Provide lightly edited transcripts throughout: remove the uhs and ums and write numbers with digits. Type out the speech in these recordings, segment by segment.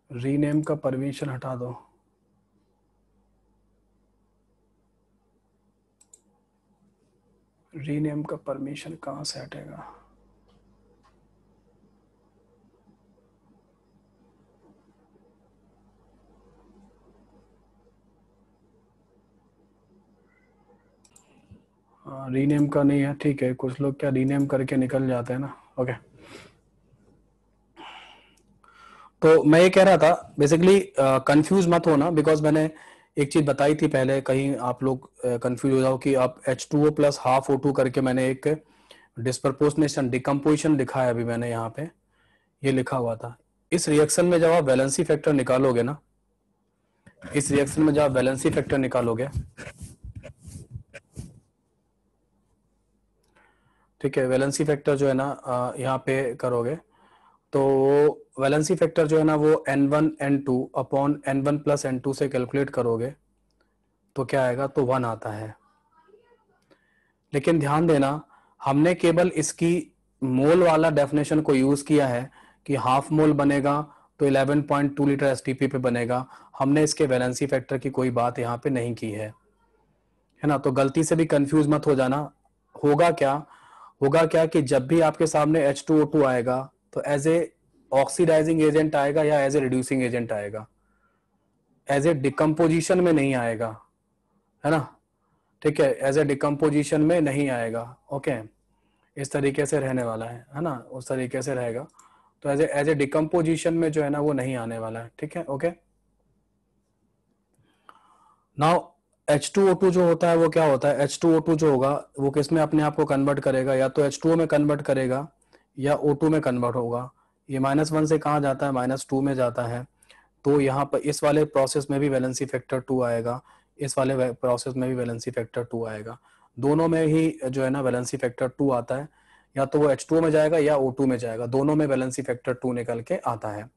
Rename का permission हटा दो। रीनेम का परमिशन कहाँ से हटेगा? रीनेम का नहीं है, ठीक है। कुछ लोग क्या रीनेम करके निकल जाते हैं ना। ओके, तो मैं ये कह रहा था बेसिकली कंफ्यूज मत होना, बिकॉज मैंने एक चीज बताई थी पहले, कहीं आप लोग कंफ्यूज हो जाओ कि आप H2O प्लस हाफ O2 करके मैंने एक डिस्प्रपोर्शनेशन डिकम्पोजिशन लिखा है। अभी मैंने यहाँ पे ये लिखा हुआ था। इस रिएक्शन में जब आप वैलेंसी फैक्टर निकालोगे ना, इस रिएक्शन में जब आप वैलेंसी फैक्टर निकालोगे, ठीक है, वैलेंसी फैक्टर जो है ना यहाँ पे करोगे तो वैलेंसी फैक्टर जो है ना वो N1 N2 upon N1 plus N2 से कैलकुलेट करोगे तो क्या आएगा, तो 1 आता है। लेकिन ध्यान देना, हमने केवल इसकी मोल वाला डेफिनेशन को यूज किया है कि हाफ मोल बनेगा तो 11.2 लीटर एसटीपी पे बनेगा। हमने इसके वैलेंसी फैक्टर की कोई बात यहाँ पे नहीं की है ना। तो गलती से भी कंफ्यूज मत हो जाना। होगा क्या, होगा क्या कि जब भी आपके सामने H2O2 आएगा तो एज ए ऑक्सीडाइजिंग एजेंट आएगा या एज ए रिड्यूसिंग एजेंट आएगा, एज ए डिकम्पोजिशन में नहीं आएगा, है ना। ठीक है, एज ए डिकम्पोजिशन में नहीं आएगा। ओके, इस तरीके से रहने वाला है ना, उस तरीके से रहेगा। तो एज ए डिकम्पोजिशन में जो है ना वो नहीं आने वाला है। ठीक है, ओके। नाउ H2O2 जो होता है वो क्या होता है, H2O2 जो होगा वो किस में अपने आप को कन्वर्ट करेगा, या तो H2O में कन्वर्ट करेगा या O2 में कन्वर्ट होगा। ये -1 से कहाँ जाता है, -2 में जाता है। तो यहाँ पर इस वाले प्रोसेस में भी वैलेंसी फैक्टर 2 आएगा, इस वाले प्रोसेस में भी वैलेंसी फैक्टर 2 आएगा। दोनों में ही जो है ना वैलेंसी फैक्टर 2 आता है, या तो वो H2O में जाएगा या O2 में जाएगा, दोनों में वैलेंसी फैक्टर 2 निकल के आता है।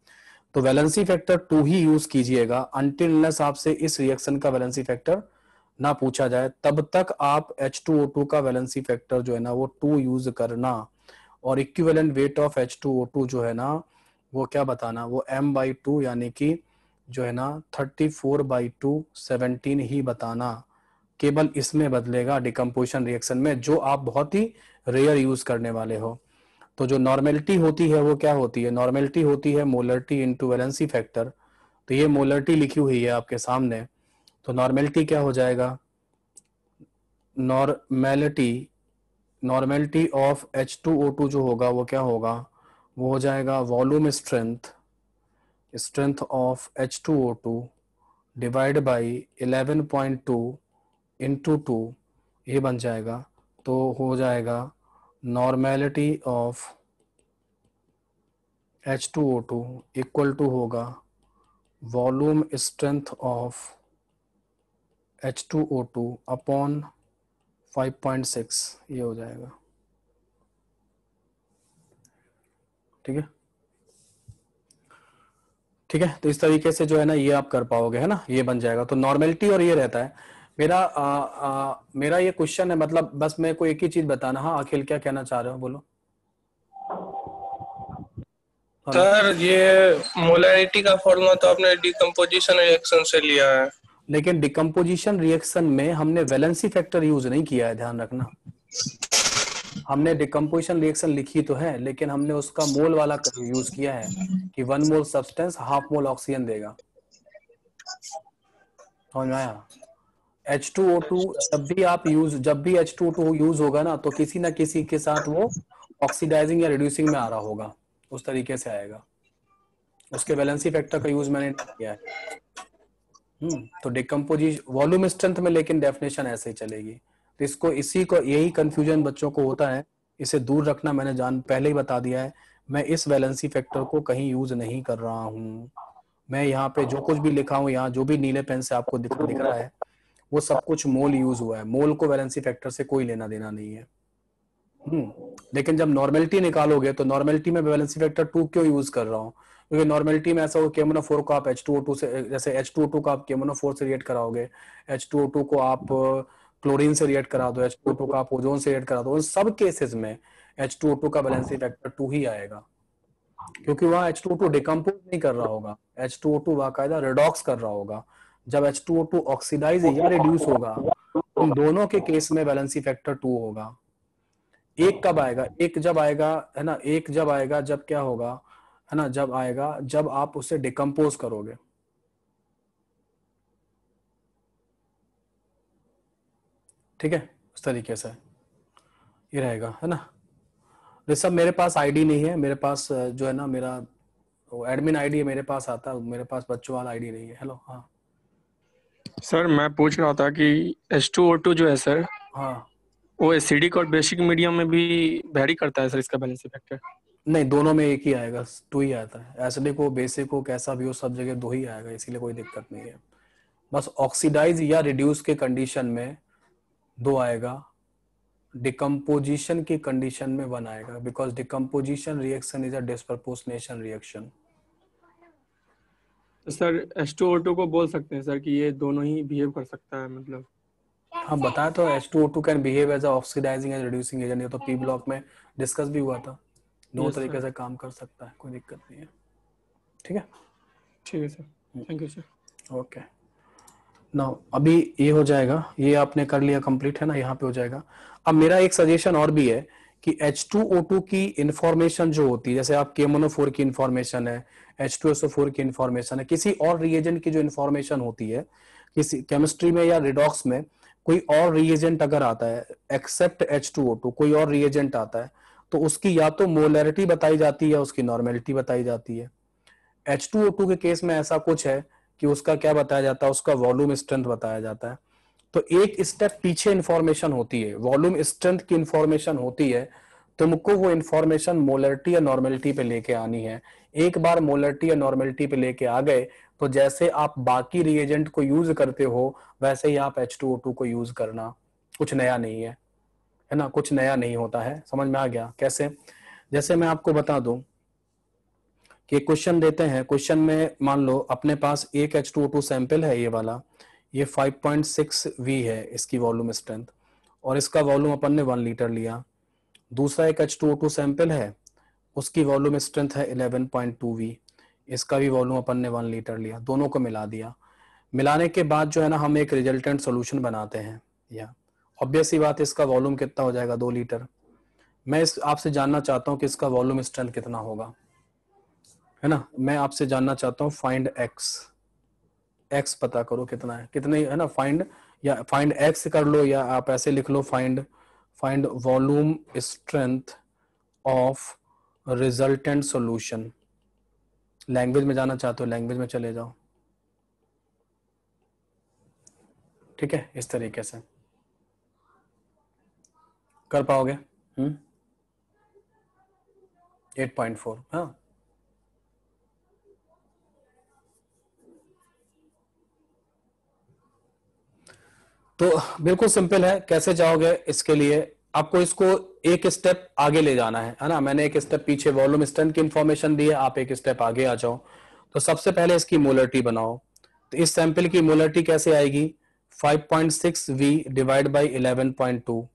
तो वैलेंसी फैक्टर 2 ही यूज कीजिएगा अनटिल अनलेस आपसे इस रिएक्शन का वैलेंसी फैक्टर ना पूछा जाए, तब तक आप H2O2 का वैलेंसी फैक्टर जो है ना वो 2 यूज करना। और इक्विवेलेंट वेट ऑफ H2O2 जो है ना वो क्या बताना, वो m/2 यानी कि जो है ना 34/2 17 ही बताना। केवल इसमें बदलेगा डिकम्पोजिशन रिएक्शन में, जो आप बहुत ही रेयर यूज करने वाले हो। तो जो नॉर्मेलिटी होती है वो क्या होती है, नॉर्मेलिटी होती है मोलरिटी इनटू वैलेंसी फैक्टर। तो ये मोलरिटी लिखी हुई है आपके सामने। तो नॉर्मेलिटी क्या हो जाएगा, नॉर्मेलिटी नॉर्मेलिटी ऑफ H2O2 जो होगा वो क्या होगा, वो हो जाएगा volume strength of H2O2 divide by 11.2 into 2, ये बन जाएगा। तो हो जाएगा normality of H2O2 equal to होगा volume strength of H2O2 upon 5.6, ये हो जाएगा। ठीक है, ठीक है। तो इस तरीके से जो है ना ये आप कर पाओगे, है ना, ये बन जाएगा। तो नॉर्मेलिटी और ये रहता है। मेरा ये क्वेश्चन है, मतलब बस मेरे को एक ही चीज बताना। हाँ अखिल, क्या कहना चाह रहे हो, बोलो। हेलो। सर ये मोलैरिटी का फॉर्मूला तो आपने डिकम्पोजिशन रिएक्शन से लिया है। लेकिन डिकम्पोजिशन रिएक्शन में हमने वैलेंसी फैक्टर यूज नहीं किया है, ध्यान रखना। हमने डिकम्पोजिशन रिएक्शन लिखी तो है, लेकिन हमने उसका मोल वाला यूज किया है कि 1 मोल सब्सटेंस हाफ मोल ऑक्सीजन देगा। समझ में आया। H2O2 जब भी H2O2 यूज होगा ना तो किसी ना किसी के साथ वो ऑक्सीडाइजिंग या रिड्यूसिंग में आ रहा होगा, उस तरीके से आएगा। उसके वैलेंसी फैक्टर का यूज मैंने नहीं किया है। तो डिकम्पोजिशन वॉल्यूम स्ट्रेंथ में लेकिन डेफिनेशन ऐसे ही चलेगी। तो इसी को यही कंफ्यूजन बच्चों को होता है, इसे दूर रखना। मैंने पहले ही बता दिया है, मैं इस वैलेंसी फैक्टर को कहीं यूज नहीं कर रहा हूँ। मैं यहाँ पे जो कुछ भी लिखा हूँ, यहाँ जो भी नीले पेन से आपको दिख रहा है वो सब कुछ मोल यूज हुआ है। मोल को वैलेंसी फैक्टर से कोई लेना देना नहीं है। लेकिन जब नॉर्मेलिटी निकालोगे तो नॉर्मेलिटी में वैलेंसी फैक्टर 2 क्यों यूज कर रहा हूँ, क्योंकि नॉर्मेलिटी में ऐसा हो KMnO4 को आप H2O2 से, जैसे H2O2 को आप KMnO4 से रिएक्ट कराओगे, H2O2 को आप क्लोरीन से रिएक्ट करा दो, H2O2 को आप ओजोन से रिएक्ट करा दो, उन सब केसेस में H2O2 का वैलेंसी फैक्टर 2 ही आएगा। क्योंकि वहां H2O2 डिकम्पोज नहीं कर रहा होगा, H2O2 बाकायदा रिडॉक्स कर रहा होगा। जब H2O2 ऑक्सीडाइज या रिड्यूस होगा, इन दोनों के केस में वैलेंसी फैक्टर 2 होगा। एक कब आएगा? एक जब आएगा, है ना, एक जब आएगा जब क्या होगा, है ना, जब आएगा जब आप उसे डिकम्पोज करोगे। ठीक है, इस तरीके से ये रहेगा, है ना। ये सब मेरे पास आईडी नहीं है, मेरे पास जो है ना मेरा एडमिन आईडी मेरे पास आता है, मेरे पास बच्चों वाला आईडी नहीं है। हेलो, हाँ सर मैं पूछ रहा था कि H2O2 जो है सर, हाँ। वो एसिडिक और बेसिक मीडियम में भी वेरी करता है सर इसका बैलेंस फैक्टर? नहीं, दोनों में एक ही आएगा, 2 ही आता है। एसिडिक हो, बेसिक हो, कैसा भी हो, सब जगह 2 ही आएगा, इसीलिए कोई दिक्कत नहीं है। बस ऑक्सीडाइज या रिड्यूस के कंडीशन में 2 आएगा, डिकम्पोजिशन की कंडीशन में 1 आएगा, because decomposition reaction is a disproportionation reaction. तो सर H2O2 को बोल सकते हैं सर कि ये दोनों ही बिहेव कर सकता है, मतलब? हाँ बताया तो, H2O2 can behave as oxidising and reducing agent, ये तो पी ब्लॉक में डिस्कस भी हुआ था। दो तरीके से काम कर सकता है, कोई दिक्कत नहीं है। ठीक है, ठीक है sir, thank you sir. Okay. Now अभी ये हो जाएगा, ये आपने कर लिया कंप्लीट, है ना, यहाँ पे हो जाएगा। अब मेरा एक सजेशन और भी है कि H2O2 की इंफॉर्मेशन जो होती है, जैसे आप KMnO4 की इंफॉर्मेशन है, H2SO4 की इंफॉर्मेशन है, किसी और रिएजेंट की जो इंफॉर्मेशन होती है, किसी केमिस्ट्री में या रिडॉक्स में कोई और रिएजेंट अगर आता है एक्सेप्ट H2O2, कोई और रिएजेंट आता है, तो उसकी या तो मोलैरिटी बताई जाती है या उसकी नॉर्मेलिटी बताई जाती है। H2O2 के केस में ऐसा कुछ है कि उसका क्या बताया जाता है, उसका वॉल्यूम स्ट्रेंथ बताया जाता है। तो एक स्टेप पीछे इंफॉर्मेशन होती है, वॉल्यूम स्ट्रेंथ की इंफॉर्मेशन होती है, तुमको वो इंफॉर्मेशन मोलरिटी या नॉर्मेलिटी पे लेके आनी है। एक बार मोलरिटी या नॉर्मेलिटी पे लेके आ गए तो जैसे आप बाकी रिएजेंट को यूज करते हो वैसे ही आप H2O2 को यूज करना, कुछ नया नहीं है ना, कुछ नया नहीं होता है। समझ में आ गया कैसे? जैसे मैं आपको बता दूं कि क्वेश्चन देते हैं, क्वेश्चन में मान लो अपने पास एक H2O2 सैंपल है, ये वाला, ये 5.6 V है इसकी वॉल्यूम स्ट्रेंथ, और इसका वॉल्यूम अपन ने 1 लीटर लिया। दूसरा एक H2O2 सैंपल है, उसकी वॉल्यूम स्ट्रेंथ है 11.2 V, इसका भी वॉल्यूम अपन ने 1 लीटर लिया। दोनों को मिला दिया, मिलाने के बाद जो है ना हम एक रिजल्टेंट सोल्यूशन बनाते हैं। या ऑब्वियस ही बात है, इसका वॉल्यूम कितना हो जाएगा, 2 लीटर। मैं इस आपसे जानना चाहता हूँ कि इसका वॉल्यूम स्ट्रेंथ कितना होगा, है ना। मैं आपसे जानना चाहता हूँ फाइंड एक्स पता करो कितना है, कितने, है ना, फाइंड, या फाइंड एक्स कर लो, या आप ऐसे लिख लो find volume strength of resultant solution. Language में जाना चाहते हो, लैंग्वेज में चले जाओ। ठीक है, इस तरीके से कर पाओगे। 8.4, हाँ। तो बिल्कुल सिंपल है, कैसे जाओगे इसके लिए आपको इसको एक स्टेप आगे ले जाना है ना। मैंने एक स्टेप पीछे वॉल्यूम स्ट्रेंथ की इंफॉर्मेशन दी है, आप एक स्टेप आगे आ जाओ। तो सबसे पहले इसकी मोलरिटी बनाओ। तो इस सैंपल की मोलरिटी कैसे आएगी, 5.6 V डिवाइड बाई 11.2,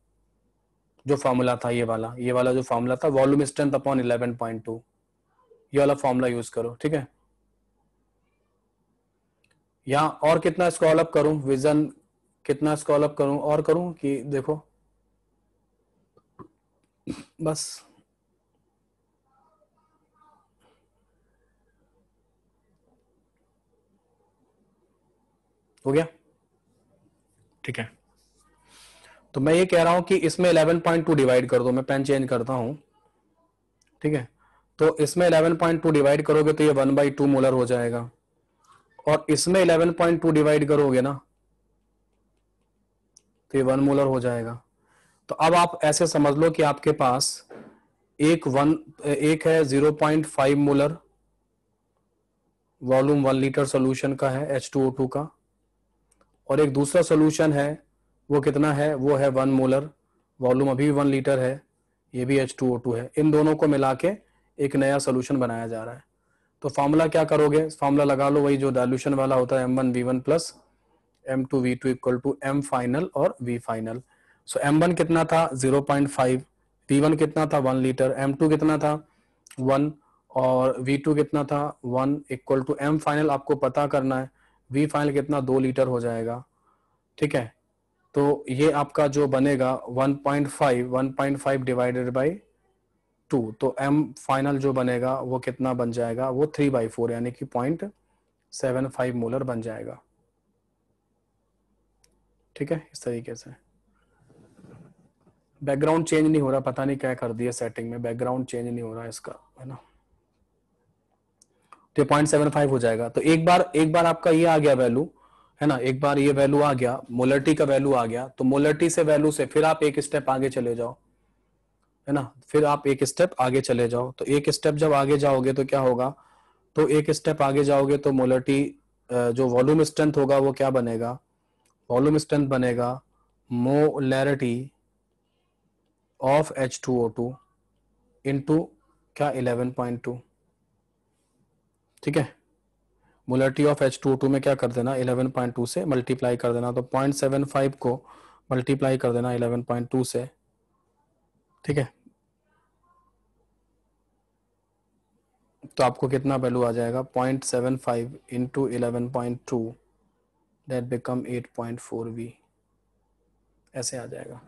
जो फॉर्मूला था ये वाला जो फॉर्मूला था, वॉल्यूम स्ट्रेंथ अपॉन 11.2, ये वाला फॉर्मूला यूज करो। ठीक है, यहाँ और कितना स्क्रॉल अप करूं, विजन कितना स्क्रॉल अप करूं और करूं कि देखो बस हो गया। ठीक है, तो मैं ये कह रहा हूं कि इसमें 11.2 डिवाइड कर दो, मैं पेन चेंज करता हूं। ठीक है, तो इसमें 11.2 डिवाइड करोगे तो ये 1/2 मोलर हो जाएगा, और इसमें 11.2 डिवाइड करोगे ना तो ये 1 मोलर हो जाएगा। तो अब आप ऐसे समझ लो कि आपके पास एक है 0.5 मोलर, वॉल्यूम 1 लीटर सॉल्यूशन का है H2O2 का, और एक दूसरा सॉल्यूशन है, वो कितना है, वो है 1 मोलर, वॉल्यूम अभी भी 1 लीटर है, ये भी H2O2 है। इन दोनों को मिला के एक नया सॉल्यूशन बनाया जा रहा है। तो फॉर्मूला क्या करोगे, फॉर्मूला लगा लो वही जो डाइल्यूशन वाला होता है, M1V1 plus M2V2 equal to M final और V फाइनल। सो M1 कितना था 0.5, V1 कितना था 1 लीटर, M2 कितना था 1, और V2 कितना था 1 इक्वल टू M फाइनल आपको पता करना है, V फाइनल कितना 2 लीटर हो जाएगा, ठीक है। तो ये आपका जो बनेगा 1.5 डिवाइडेड बाई 2, तो M फाइनल जो बनेगा वो कितना बन जाएगा, वो 3/4 यानी कि 0.75 मोलर बन जाएगा, ठीक है। इस तरीके से बैकग्राउंड चेंज नहीं हो रहा, पता नहीं क्या कर दिया सेटिंग में, बैकग्राउंड चेंज नहीं हो रहा इसका, है ना। तो 0.75 हो जाएगा। तो एक बार आपका ये आ गया वैल्यू, है ना, एक बार ये वैल्यू आ गया, मोलरिटी का वैल्यू आ गया, तो मोलरिटी से वैल्यू से फिर आप एक स्टेप आगे चले जाओ, है ना, फिर आप एक स्टेप आगे चले जाओ। तो एक स्टेप जब आगे जाओगे तो क्या होगा, तो एक स्टेप आगे जाओगे तो मोलरिटी जो वॉल्यूम स्ट्रेंथ होगा वो क्या बनेगा, वॉल्यूम स्ट्रेंथ बनेगा मोलैरिटी ऑफ H2O2 इनटू क्या 11.2, ठीक है। मोलरिटी ऑफ H2O2 में क्या कर देना 11.2 से मल्टीप्लाई कर देना, तो 0.75 को मल्टीप्लाई कर देना 11.2 से, ठीक है। तो आपको कितना वैल्यू आ जाएगा 0.75 इंटू 11.2, दैट बिकम 8.4 V, ऐसे आ जाएगा।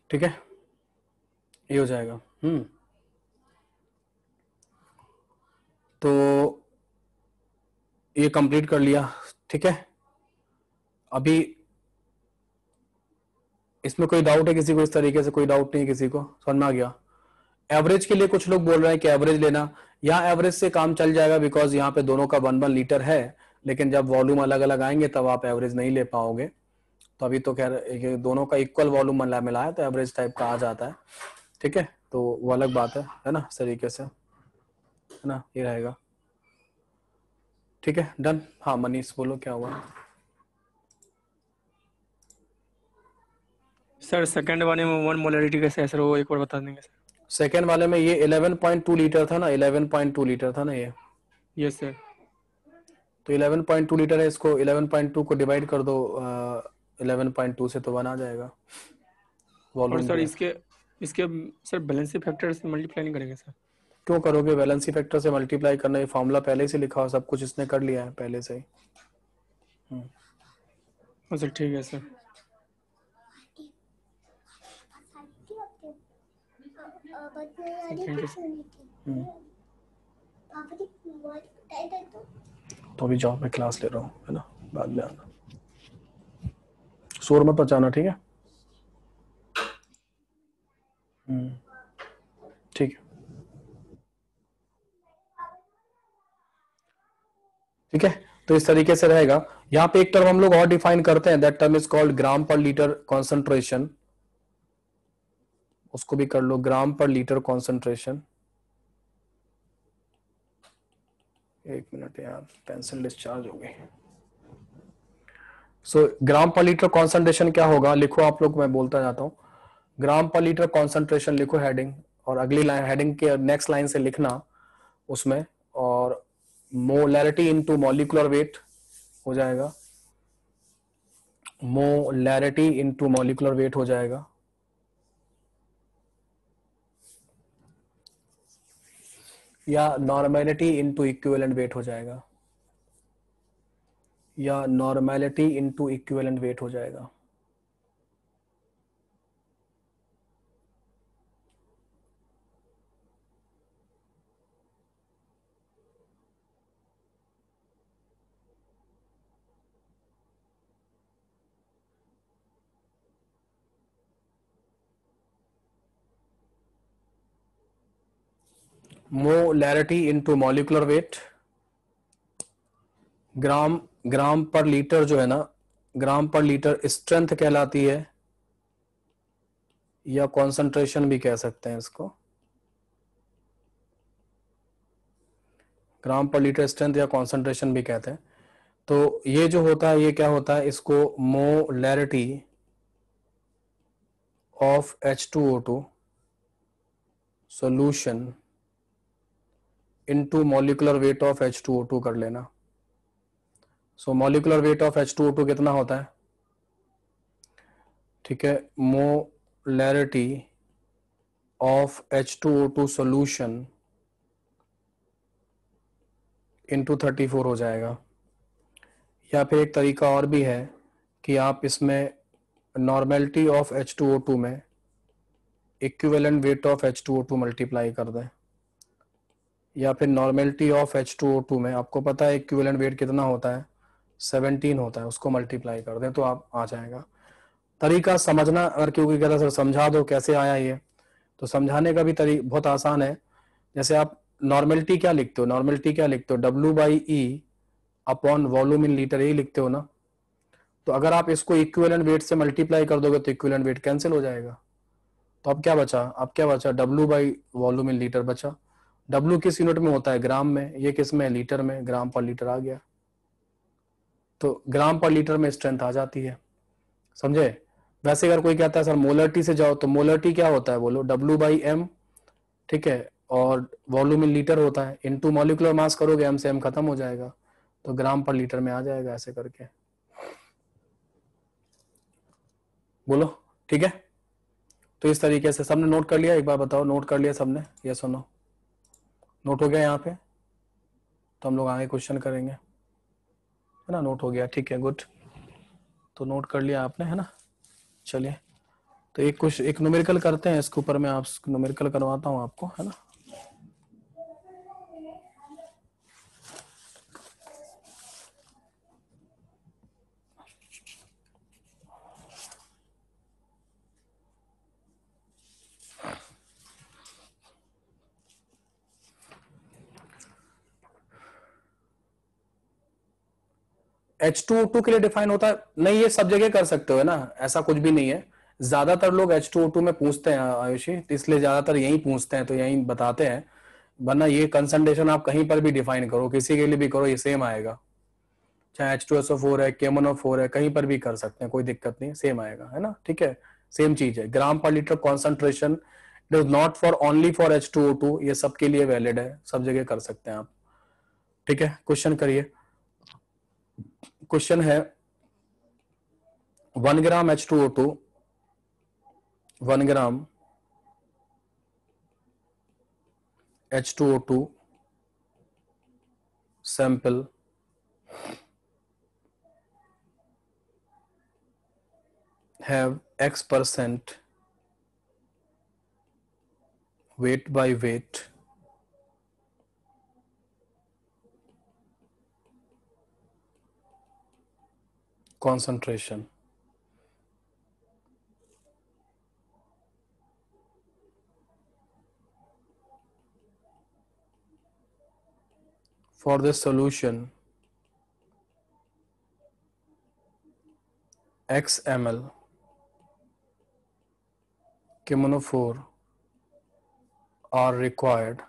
ठीक है, ये हो जाएगा। तो ये कंप्लीट कर लिया, ठीक है। अभी इसमें कोई डाउट है किसी को, इस तरीके से कोई डाउट नहीं है किसी को, समझ में आ गया। एवरेज के लिए कुछ लोग बोल रहे हैं कि एवरेज लेना, यहाँ एवरेज से काम चल जाएगा बिकॉज यहाँ पे दोनों का 1 लीटर है, लेकिन जब वॉल्यूम अलग अलग आएंगे तब आप एवरेज नहीं ले पाओगे। तो अभी तो खैर दोनों का इक्वल वॉल्यूम मिला है तो एवरेज टाइप का आ जाता है, ठीक है। तो वो अलग बात है ना, इस तरीके से, है ना, ये रहेगा, ठीक है, डन। हाँ मनीष बोलो क्या हुआ। सर सेकंड वाले में 1 मोलरिटी कैसे है सर, वो एक बार बता देंगे सर। सेकेंड वाले में ये 11.2 लीटर था ना, 11.2 लीटर था ना ये। Yes sir. तो 11.2 लीटर है, इसको 11.2 को डिवाइड कर दो 11.2 से, तो 1 आ जाएगा और वॉल्यूम सर जो है। इसके इसके सर बैलेंस फैक्टर से मल्टीप्लाई नहीं करेंगे सर? क्यों करोगे, वैलेंसी फैक्टर से मल्टीप्लाई करना, ये फॉर्मूला पहले से लिखा हो, सब कुछ इसने कर लिया है पहले से ही। हाँ सर ठीक है सर। Thank you sir. तो अभी जाओ, मैं क्लास ले रहा हूँ, है ना, बाद में आना, शोर मत मचाना, ठीक है। ठीक है, ठीक है। तो इस तरीके से रहेगा। यहाँ पे एक टर्म हम लोग और डिफाइन करते हैं, दैट टर्म इज कॉल्ड ग्राम पर लीटर कॉन्सेंट्रेशन, उसको भी कर लो, ग्राम पर लीटर कॉन्सेंट्रेशन। एक मिनट यार, पेंसिल डिस्चार्ज हो गई। सो ग्राम पर लीटर कॉन्सेंट्रेशन क्या होगा, लिखो आप लोग, मैं बोलता जाता हूँ। ग्राम पर लीटर कॉन्सेंट्रेशन लिखो हेडिंग, और अगली लाइन हेडिंग के नेक्स्ट लाइन से लिखना उसमें, और मोलैरिटी इनटू मॉलिक्यूलर वेट हो जाएगा, मोलैरिटी इनटू मॉलिक्यूलर वेट हो जाएगा, या नॉर्मेलिटी इनटू इक्विवेलेंट वेट हो जाएगा, या नॉर्मेलिटी इनटू इक्विवेलेंट वेट हो जाएगा। मोलैरिटी इनटू मॉलिक्यूलर वेट, ग्राम पर लीटर जो है ना, ग्राम पर लीटर स्ट्रेंथ कहलाती है, या कॉन्सेंट्रेशन भी कह सकते हैं इसको, ग्राम पर लीटर स्ट्रेंथ या कॉन्सेंट्रेशन भी कहते हैं। तो ये जो होता है, ये क्या होता है, इसको molarity of H2O2 solution into molecular weight of H2O2 कर लेना। सो मॉलिक्यूलर वेट ऑफ H2O2 कितना होता है, ठीक है, molarity of H2O2 solution into 34 हो जाएगा। या फिर एक तरीका और भी है कि आप इसमें नॉर्मेलिटी ऑफ H2O2 में equivalent weight of H2O2 multiply कर दें, या फिर नॉर्मेलिटी ऑफ H2O2 में आपको पता है इक्विवेलेंट वेट कितना होता है, 17 होता है, उसको मल्टीप्लाई कर दें तो आप आ जाएगा। तरीका समझना, अगर क्योंकि कहता सर समझा दो कैसे आया ये, तो समझाने का भी तरीका बहुत आसान है। जैसे आप नॉर्मेलिटी क्या लिखते हो, नॉर्मेलिटी क्या लिखते हो, W/E upon volume in litre, यही लिखते हो ना। तो अगर आप इसको इक्विवेलेंट वेट से मल्टीप्लाई कर दोगे तो इक्विवेलेंट वेट कैंसिल हो जाएगा। तो अब क्या बचा, W/वॉल्यूम इन लीटर बचा। W किस यूनिट में होता है, ग्राम में, ये किस में, लीटर में, ग्राम पर लीटर आ गया। तो ग्राम पर लीटर में स्ट्रेंथ आ जाती है, समझे। वैसे अगर कोई कहता है सर मोलरिटी से जाओ, तो मोलरिटी क्या होता है बोलो, W/M, ठीक है, और वॉल्यूम इन लीटर होता है, इनटू मॉलिक्यूलर मास करोगे, M से M खत्म हो जाएगा, तो ग्राम पर लीटर में आ जाएगा, ऐसे करके बोलो, ठीक है। तो इस तरीके से सबने नोट कर लिया, एक बार बताओ नोट कर लिया सबने, ये सुनो नोट हो गया यहाँ पे, तो हम लोग आगे क्वेश्चन करेंगे, है ना। नोट हो गया, ठीक है, गुड। तो नोट कर लिया आपने, है ना। चलिए तो एक न्यूमेरिकल करते हैं, इसके ऊपर मैं आप न्यूमेरिकल करवाता हूँ आपको, है ना। H2O2 के लिए डिफाइन होता है नहीं, ये सब जगह कर सकते हो, है ना, ऐसा कुछ भी नहीं है। ज्यादातर लोग H2O2 में पूछते हैं आयुषी, इसलिए ज्यादातर यही पूछते हैं, तो यही बताते हैं, वरना ये कंसंट्रेशन आप कहीं पर भी डिफाइन करो, किसी के लिए भी करो, ये सेम आएगा। चाहे H2SO4 है, KMnO4 है, कहीं पर भी कर सकते हैं, कोई दिक्कत नहीं, सेम आएगा, है ना, ठीक है। सेम चीज है, ग्राम पर litre concentration, it is not for only for H2O2, ये सबके लिए वैलिड है, सब जगह कर सकते हैं आप, ठीक है। क्वेश्चन करिए। क्वेश्चन है 1 ग्राम H2O2, 1 gram H2O2 sample have X% weight by weight concentration. For this solution, X ml KMnO4 are required.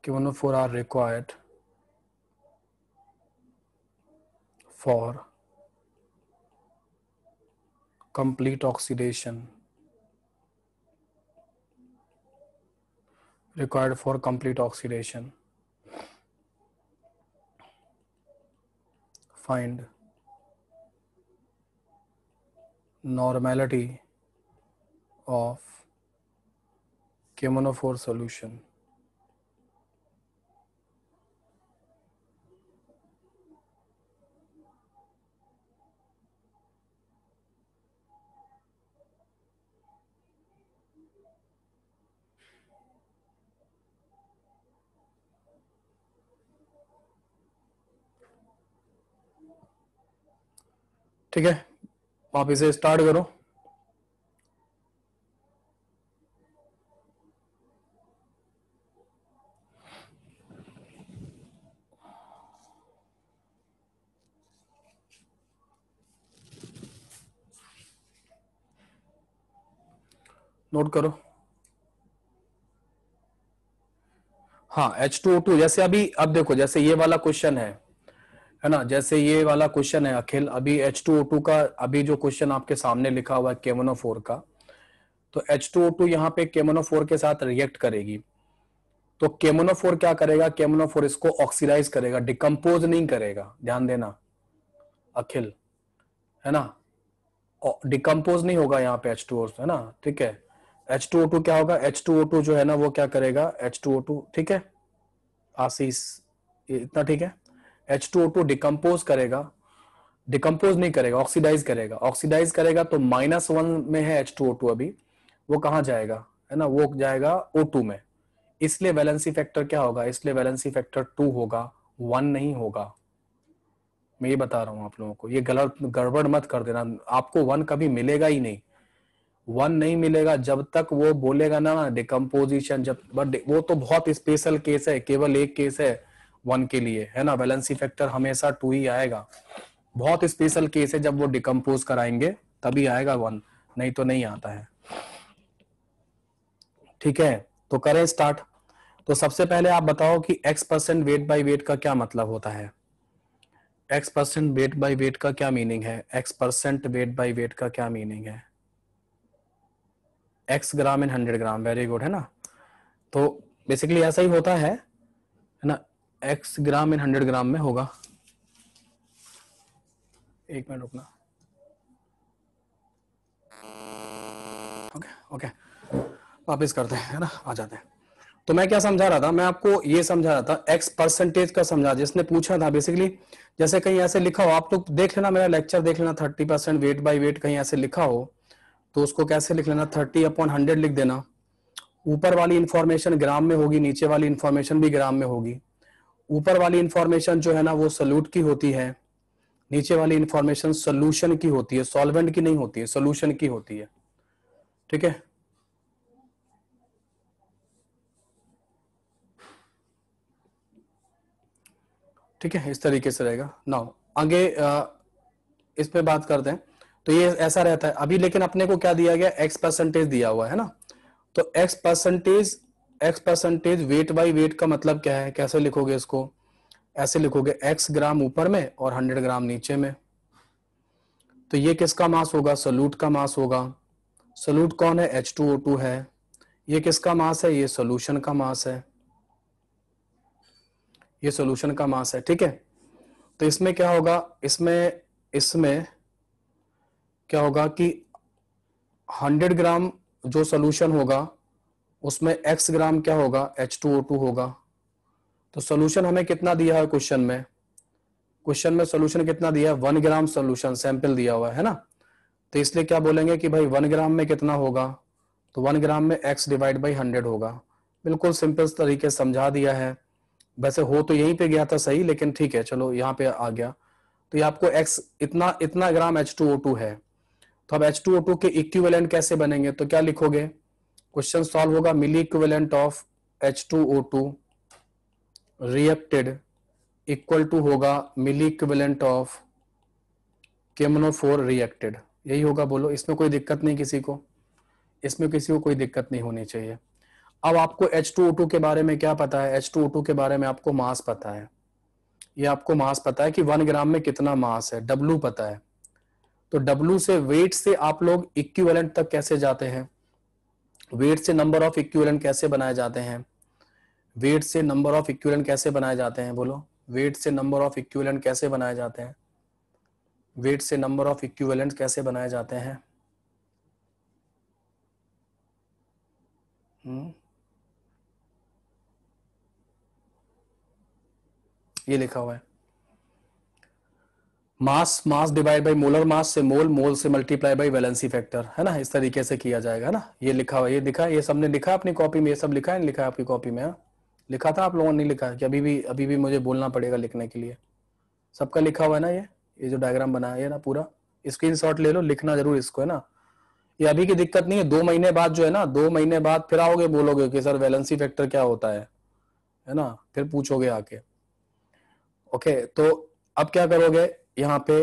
KMnO4 are required for complete oxidation. Required for complete oxidation. Find normality of KMnO4 solution. ठीक है, आप इसे start करो। Note करो। हाँ, H2O2 जैसे अभी, अब देखो जैसे ये वाला क्वेश्चन है ना, जैसे ये वाला क्वेश्चन है अखिल, अभी H2O2 का अभी जो क्वेश्चन आपके सामने लिखा हुआ है KMnO4 का, तो H2O2 यहाँ पे KMnO4 के साथ रिएक्ट करेगी, तो KMnO4 क्या करेगा, KMnO4 इसको ऑक्सीडाइज करेगा, डिकम्पोज नहीं करेगा, ध्यान देना अखिल, है ना। डिकम्पोज नहीं होगा यहाँ पे H2O है ना, ठीक है। H2O2 क्या होगा, H2O2 जो है ना वो क्या करेगा, H2O2, ठीक है आशीष, ये इतना ठीक है। H2O2 डिकम्पोज करेगा, डिकम्पोज नहीं करेगा, ऑक्सीडाइज करेगा। ऑक्सीडाइज करेगा तो -1 में है H2O2 अभी, वो कहाँ जाएगा, है ना, वो जाएगा O2 में। इसलिए वैलेंसी फैक्टर क्या होगा, इसलिए वैलेंसी फैक्टर 2 होगा, 1 नहीं होगा। मैं ये बता रहा हूं आप लोगों को, ये गलत गड़बड़ मत कर देना, आपको 1 कभी मिलेगा ही नहीं। 1 नहीं मिलेगा जब तक वो बोलेगा ना डिकम्पोजिशन, जब वो तो बहुत स्पेशल केस है, केवल एक केस है 1 के लिए, है ना, वैलेंसी फैक्टर हमेशा 2 ही आएगा। बहुत स्पेशल केस है, जब वो डिकम्पोज कराएंगे तभी आएगा 1, नहीं तो नहीं आता है। ठीक है, तो करें स्टार्ट। तो सबसे पहले आप बताओ कि x% वेट बाय वेट का क्या मतलब होता है। x% वेट बाय वेट का क्या मीनिंग है, x% वेट बाय वेट का क्या मीनिंग है, x ग्राम इन 100 ग्राम, वेरी गुड, है ना। तो बेसिकली ऐसा ही होता है ना, x ग्राम इन 100 ग्राम में होगा। एक मिनट रुकना, ओके ओके, वापिस करते हैं, है ना, आ जाते हैं। तो मैं क्या समझा रहा था, मैं आपको ये समझा रहा था, x% का समझा, जिसने पूछा था बेसिकली, जैसे कहीं ऐसे लिखा हो, आप लोग देख लेना, मेरा लेक्चर देख लेना, 30% वेट बाय वेट कहीं ऐसे लिखा हो तो उसको कैसे लिख लेना, 30/100 लिख देना। ऊपर वाली इंफॉर्मेशन ग्राम में होगी, नीचे वाली इंफॉर्मेशन भी ग्राम में होगी। ऊपर वाली इंफॉर्मेशन जो है ना वो सोल्यूट की होती है, नीचे वाली इंफॉर्मेशन सोल्यूशन की होती है, सॉल्वेंट की नहीं होती है, सोल्यूशन की होती है, ठीक है। ठीक है, इस तरीके से रहेगा। नाउ आगे इस पे बात करते हैं। तो ये ऐसा रहता है अभी, लेकिन अपने को क्या दिया गया, x% दिया हुआ है ना। तो x% वेट बाय वेट का मतलब क्या है, कैसे लिखोगे इसको, ऐसे लिखोगे, x ग्राम ऊपर में और 100 ग्राम नीचे में। तो ये किसका मास होगा, सोल्यूट का मास होगा। सोल्यूट कौन है, H2O2 है। ये किसका मास है, ये सोल्यूशन का मास है, ये सोल्यूशन का मास है, ठीक है। तो इसमें क्या होगा, इसमें इसमें क्या होगा कि 100 ग्राम जो सोल्यूशन होगा उसमें x ग्राम क्या होगा, H2O2 होगा। तो सोल्यूशन हमें कितना दिया है क्वेश्चन में, क्वेश्चन में सोल्यूशन कितना दिया है, 1 ग्राम सोल्यूशन सैंपल दिया हुआ है ना। तो इसलिए क्या बोलेंगे कि भाई 1 ग्राम में कितना होगा, तो 1 ग्राम में x डिवाइड बाई 100 होगा। बिल्कुल सिंपल तरीके से समझा दिया है, वैसे हो तो यहीं पे गया था सही, लेकिन ठीक है चलो यहाँ पे आ गया। तो ये आपको x इतना इतना ग्राम H2O2 है। तो अब H2O2 के इक्विवेलेंट कैसे बनेंगे, तो क्या लिखोगे, क्वेश्चन सॉल्व होगा, milliequivalent of H2O2 reacted equal to होगा मिली इक्विवेलेंट ऑफ केमोनोफोर रिएक्टेड, यही होगा। बोलो, इसमें कोई दिक्कत नहीं किसी को, इसमें किसी को कोई दिक्कत नहीं होनी चाहिए। अब आपको H2O2 के बारे में क्या पता है, H2O2 के बारे में आपको मास पता है, ये आपको मास पता है कि 1 ग्राम में कितना मास है, W पता है। तो W से वेट से आप लोग इक्विवेलेंट तक कैसे जाते हैं, वेट से नंबर ऑफ इक्विवेलेंट कैसे बनाए जाते हैं, वेट से नंबर ऑफ इक्विवेलेंट कैसे बनाए जाते हैं, बोलो, वेट से नंबर ऑफ इक्विवेलेंट कैसे बनाए जाते हैं, वेट से नंबर ऑफ इक्विवेलेंट कैसे बनाए जाते हैं। ये लिखा हुआ है, mass mass divide by molar mass से मोल, मोल से मल्टीप्लाई बाय वैलेंसी फैक्टर, है ना, इस तरीके से किया जाएगा ना। ये लिखा हुआ, ये दिखा, ये सबने लिखा अपनी कॉपी में, ये सब लिखा है, लिखा है आपकी कॉपी में, लिखा था आप लोगों ने, नहीं लिखा है कि अभी भी मुझे बोलना पड़ेगा लिखने के लिए, सबका लिखा हुआ है ना। ये जो डायग्राम बनाया है ना पूरा, स्क्रीनशॉट ले लो, लिखना जरूर इसको, है ना। ये अभी की दिक्कत नहीं है, 2 महीने बाद जो है ना, 2 महीने बाद फिर आओगे, बोलोगे कि सर वैलेंसी फैक्टर क्या होता है ना, फिर पूछोगे आके। ओके, तो अब क्या करोगे, यहाँ पे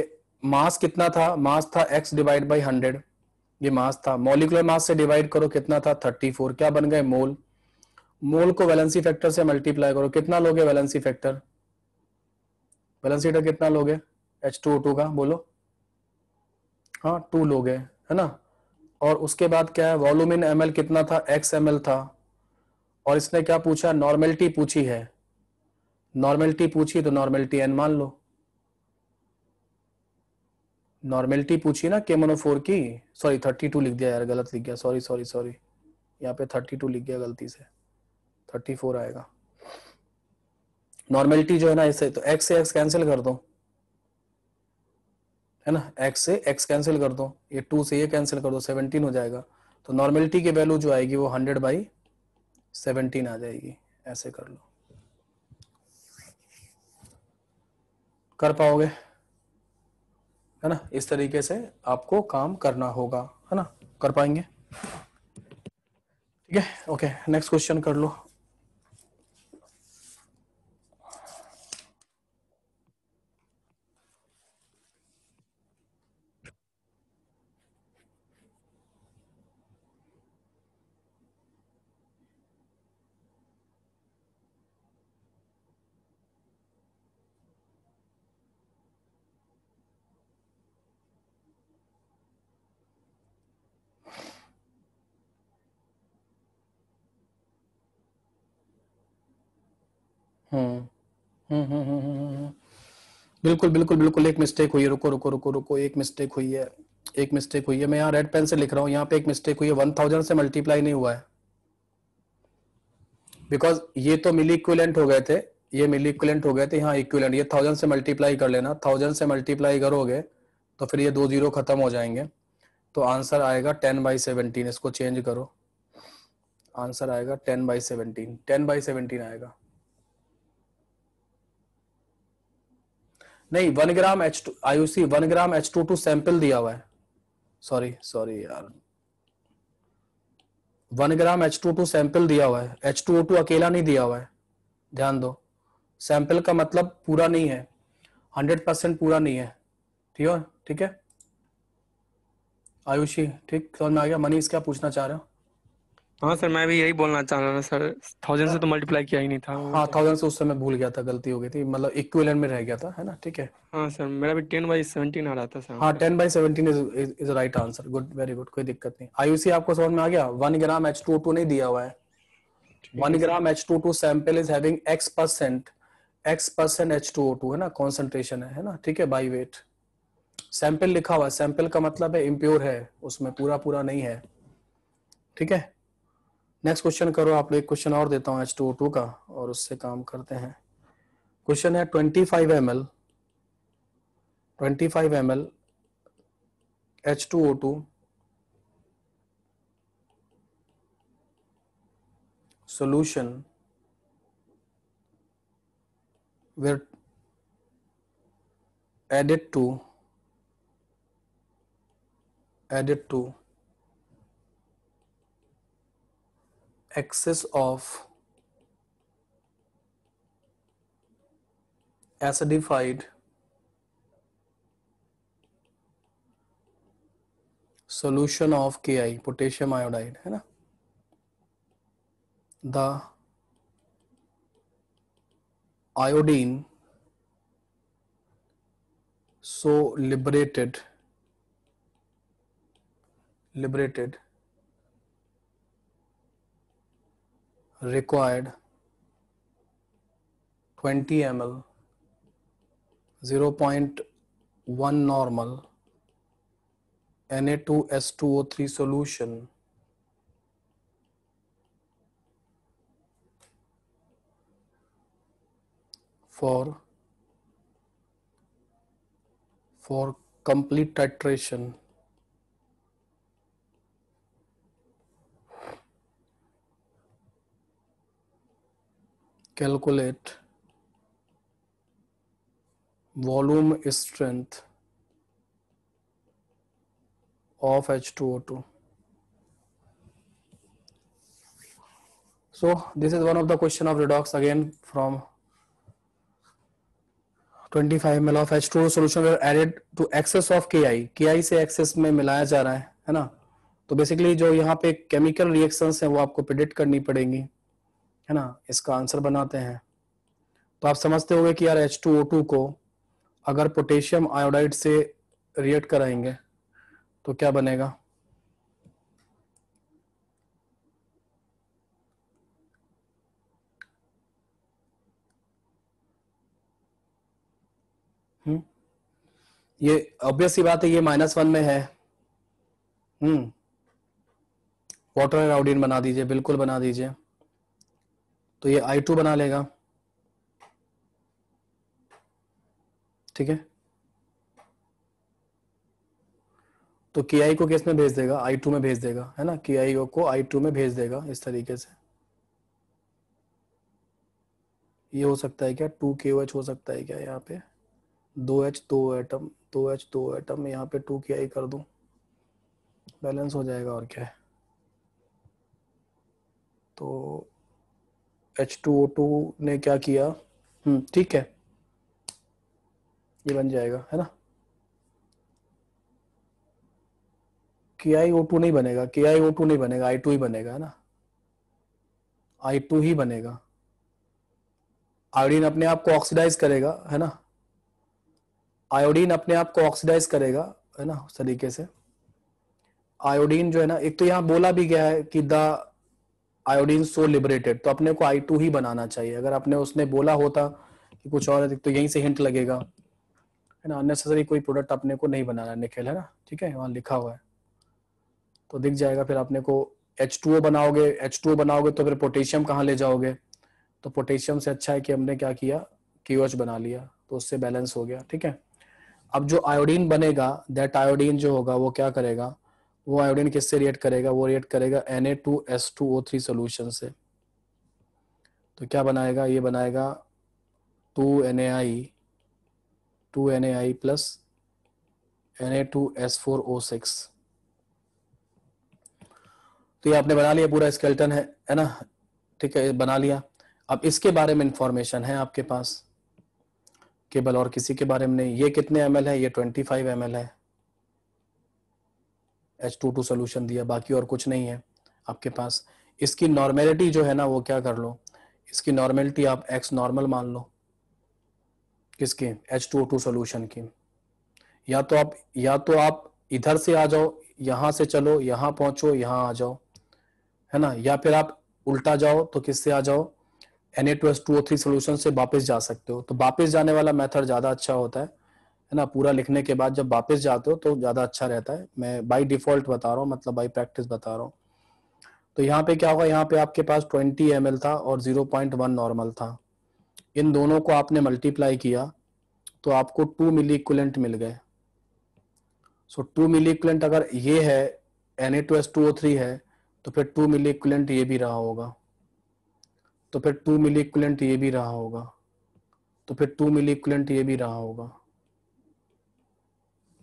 मास कितना था, मास था x डिवाइड बाई 100, ये मास था। मॉलिक्यूलर मास से डिवाइड करो, कितना था 34, क्या बन गए, मोल। मोल को वैलेंसी फैक्टर से मल्टीप्लाई करो, कितना लोगे वैलेंसी फैक्टर, वैलेंसी फैक्टर कितना लोगे H2O2 का, बोलो, हाँ 2 लोगे, है ना। और उसके बाद क्या है, वॉल्यूम इन ml कितना था, x ml था। और इसने क्या पूछा, नॉर्मेलिटी पूछी है, नॉर्मेलिटी पूछी तो नॉर्मेलिटी n मान लो, नॉर्मेलिटी पूछी ना KMnO4 की, सॉरी 32 लिख दिया यार, गलत लिख गया, सॉरी सॉरी सॉरी, यहाँ पे 32 लिख गया गलती से, 34 आएगा। नॉर्मेलिटी जो है ना इसे तो x से x कैंसिल कर दो, है ना, x से x कैंसिल कर दो, ये 2 से ये कैंसिल कर दो, 17 हो जाएगा। तो नॉर्मेलिटी की वैल्यू जो आएगी वो 100/17 आ जाएगी। ऐसे कर लो, कर पाओगे, है ना, इस तरीके से आपको काम करना होगा, है ना, कर पाएंगे, ठीक है। ओके, नेक्स्ट क्वेश्चन कर लो। बिल्कुल बिल्कुल बिल्कुल, एक मिस्टेक हुई है, रुको रुको रुको रुको, एक मिस्टेक हुई है, एक मिस्टेक हुई है, मैं यहाँ रेड पेन से लिख रहा हूँ, यहाँ पे एक मिस्टेक हुई है, 1000 से मल्टीप्लाई नहीं हुआ है, बिकॉज ये तो मिली इक्विवेलेंट हो गए थे, ये मिली इक्विवेलेंट हो गए थे, यहाँ इक्विवेलेंट, ये 1000 से मल्टीप्लाई कर लेना, 1000 से मल्टीप्लाई करोगे तो फिर ये 2 जीरो खत्म हो जाएंगे, तो आंसर आएगा 10/17, इसको चेंज करो, आंसर आएगा 10/17, 10/17 आएगा। नहीं, 1 ग्राम H2 आयुषी, 1 ग्राम H22 सैंपल दिया हुआ है, सॉरी सॉरी यार, 1 ग्राम H22 सैंपल दिया हुआ है, H2O2 अकेला नहीं दिया हुआ है, ध्यान दो, सैंपल का मतलब पूरा नहीं है, 100% पूरा नहीं है, ठीक है, ठीक है आयुषी, ठीक समझ में आ गया। मनीष क्या पूछना चाह रहे हो? हाँ सर, मैं भी यही बोलना चाह रहा था सर, 1000 से तो मल्टीप्लाई किया ही नहीं था वो हाँ, तो। 1000 से उस समय भूल गया था, गलती हो गई थी, मतलब इक्विवेलेंट में रह गया था, है ना, ठीक है। हाँ सर, मेरा भी 10/17 आ रहा था सर हाँ, answer. 10/17 is right answer, good, very good, कोई दिक्कत नहीं। आयुषी आपको समझ में आ गया, 1 ग्राम H2O2 नहीं दिया हुआ है, ठीक 1 है sir. Gram H2O2 sample is having X% H2O2, है ना, कॉन्सेंट्रेशन है ना, ठीक है, बाई वेट, सैंपल लिखा हुआ है, सैंपल का मतलब है इम्प्योर है, उसमें पूरा पूरा नहीं है, ठीक है। नेक्स्ट क्वेश्चन करो आप लोग, एक क्वेश्चन और देता हूँ H2O2 का, और उससे काम करते हैं। क्वेश्चन है 25 ml H2O2 solution were added to excess of acidified solution of Ki, potassium iodide, है ना, the iodine so liberated required 20 ml 0.1 normal Na2S2O3 solution for complete titration. Calculate volume strength of H2O2. So this is one of the question of redox, again from 25 ml of H2O solution were added to excess of Ki से excess में मिलाया जा रहा है ना, तो basically जो यहाँ पे केमिकल रिएक्शंस हैं वो आपको प्रिडिक्ट करनी पड़ेंगी, है ना, इसका आंसर बनाते हैं। तो आप समझते होंगे कि यार H2O2 को अगर पोटेशियम आयोडाइड से रिएक्ट कराएंगे तो क्या बनेगा, ये ऑब्वियस सी बात है, ये -1 में है। वाटर और आयोडीन बना दीजिए, बिल्कुल बना दीजिए। तो ये I2 बना लेगा, ठीक है। तो KI को किस में भेज देगा? I2 में भेज देगा, है ना। KI को I2 में भेज देगा इस तरीके से। ये हो सकता है क्या 2KOH हो सकता है क्या? यहाँ पे 2H 2 एटम, 2H 2 एटम, यहाँ पे 2KI कर दूं, बैलेंस हो जाएगा और क्या है। तो H2O2 ने क्या किया? ठीक है, ये बन जाएगा, है ना। KiO2 नहीं बनेगा, KiO2 नहीं बनेगा, I2 ही बनेगा, है ना। I2 ही बनेगा। आयोडीन अपने आप को ऑक्सीडाइज करेगा, है ना। आयोडीन अपने आप को ऑक्सीडाइज करेगा, है ना, उस तरीके से। आयोडीन जो है ना, एक तो यहाँ बोला भी गया है कि द आयोडीन सो लिबरेटेड, तो अपने को I2 ही बनाना चाहिए। अगर अपने उसने बोला होता कि कुछ और है, तो यहीं से हिंट लगेगा, है ना। अननेसेसरी कोई प्रोडक्ट अपने को नहीं बनाना निकेल, है ना, ठीक है, वहां लिखा हुआ है तो दिख जाएगा। फिर अपने को H2O बनाओगे, H2O बनाओगे तो फिर पोटेशियम कहाँ ले जाओगे? तो पोटेशियम से अच्छा है कि हमने क्या किया, KOH बना लिया, तो उससे बैलेंस हो गया, ठीक है। अब जो आयोडीन बनेगा, दैट आयोडीन जो होगा वो क्या करेगा, वो आयोडीन किससे रिएक्ट करेगा? वो रिएक्ट करेगा Na2S2O3 सोल्यूशन से। तो क्या बनाएगा? ये बनाएगा 2NaI प्लस Na2S4O6। तो ये आपने बना लिया, पूरा स्केलेटन है ना, ठीक है, बना लिया। अब इसके बारे में इंफॉर्मेशन है आपके पास केवल, और किसी के बारे में नहीं। ये कितने ml है? ये 25 ml है। H2O2 सोल्यूशन दिया, बाकी और कुछ नहीं है आपके पास। इसकी नॉर्मेलिटी जो है ना, वो क्या कर लो, इसकी नॉर्मेलिटी आप X नॉर्मल मान लो। किसकी? H2O2 सोल्यूशन की। या तो आप इधर से आ जाओ, यहां से चलो, यहां पहुंचो, यहां आ जाओ, है ना। या फिर आप उल्टा जाओ, तो किससे आ जाओ, Na2S2O3 सोल्यूशन से वापस जा सकते हो। तो वापस जाने वाला मेथड ज्यादा अच्छा होता है ना। पूरा लिखने के बाद जब वापस जाते हो तो ज्यादा अच्छा रहता है। मैं बाय डिफॉल्ट बता रहा हूँ, मतलब बाय प्रैक्टिस बता रहा हूँ। तो यहाँ पे क्या होगा, यहाँ पे आपके पास 20 ml था और 0.1 नॉर्मल था। इन दोनों को आपने मल्टीप्लाई किया तो आपको 2 मिली इक्विवेलेंट मिल गए। सो 2 मिली इक्विवेलेंट अगर ये है, Na2S2O3 है, तो फिर 2 मिली इक्विवेलेंट ये भी रहा होगा, तो फिर 2 मिली इक्विवेलेंट ये भी रहा होगा, तो फिर 2 मिली इक्विवेलेंट ये भी रहा होगा।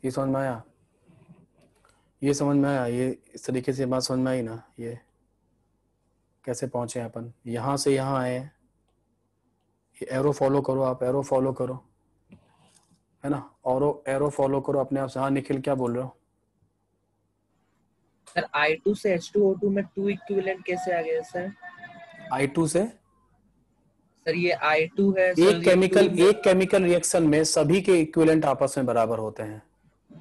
ये समझ में आया? ये समझ में आया? ये इस तरीके से बात समझ में आई ना। ये कैसे पहुंचे अपन, यहां से यहां आए। ये एरो फॉलो करो, आप एरो फॉलो करो, है ना। और एरो फॉलो करो अपने आप से। हाँ निखिल, क्या बोल रहे हो? सर I2 से H2O2 में 2 इक्विवेलेंट कैसे आ गया सर? I2 से सर ये I2 है सर, ये 2 में... एक केमिकल रिएक्शन में सभी के इक्विवेलेंट आपस में बराबर होते हैं।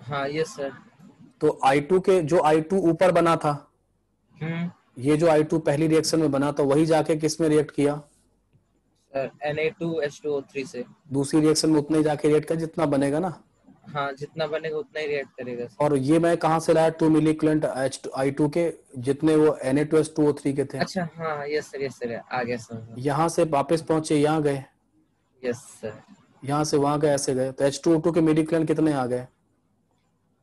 हाँ यस सर। तो I2 के जो I2 ऊपर बना था, हम्म ये जो I2 पहली रिएक्शन में बना था, वही जाके किस में रिएक्ट किया? सर Na2H2O3 से। दूसरी रिएक्शन में उतना ही जाके रिएक्ट कर जितना बनेगा ना। हाँ जितना बनेगा उतना ही रिएक्ट करेगा सर। और ये मैं कहाँ से लाया? 2 मिली इक्विवेलेंट I2 के, जितने वो Na2S2O3 के थे। अच्छा हाँ यस सर आ गया सर। यहाँ से वापस पहुंचे, यहाँ गए, यस सर। यहाँ से वहां गए, ऐसे गए, तो H2O2 के मिली इक्विवेलेंट कितने आ गए?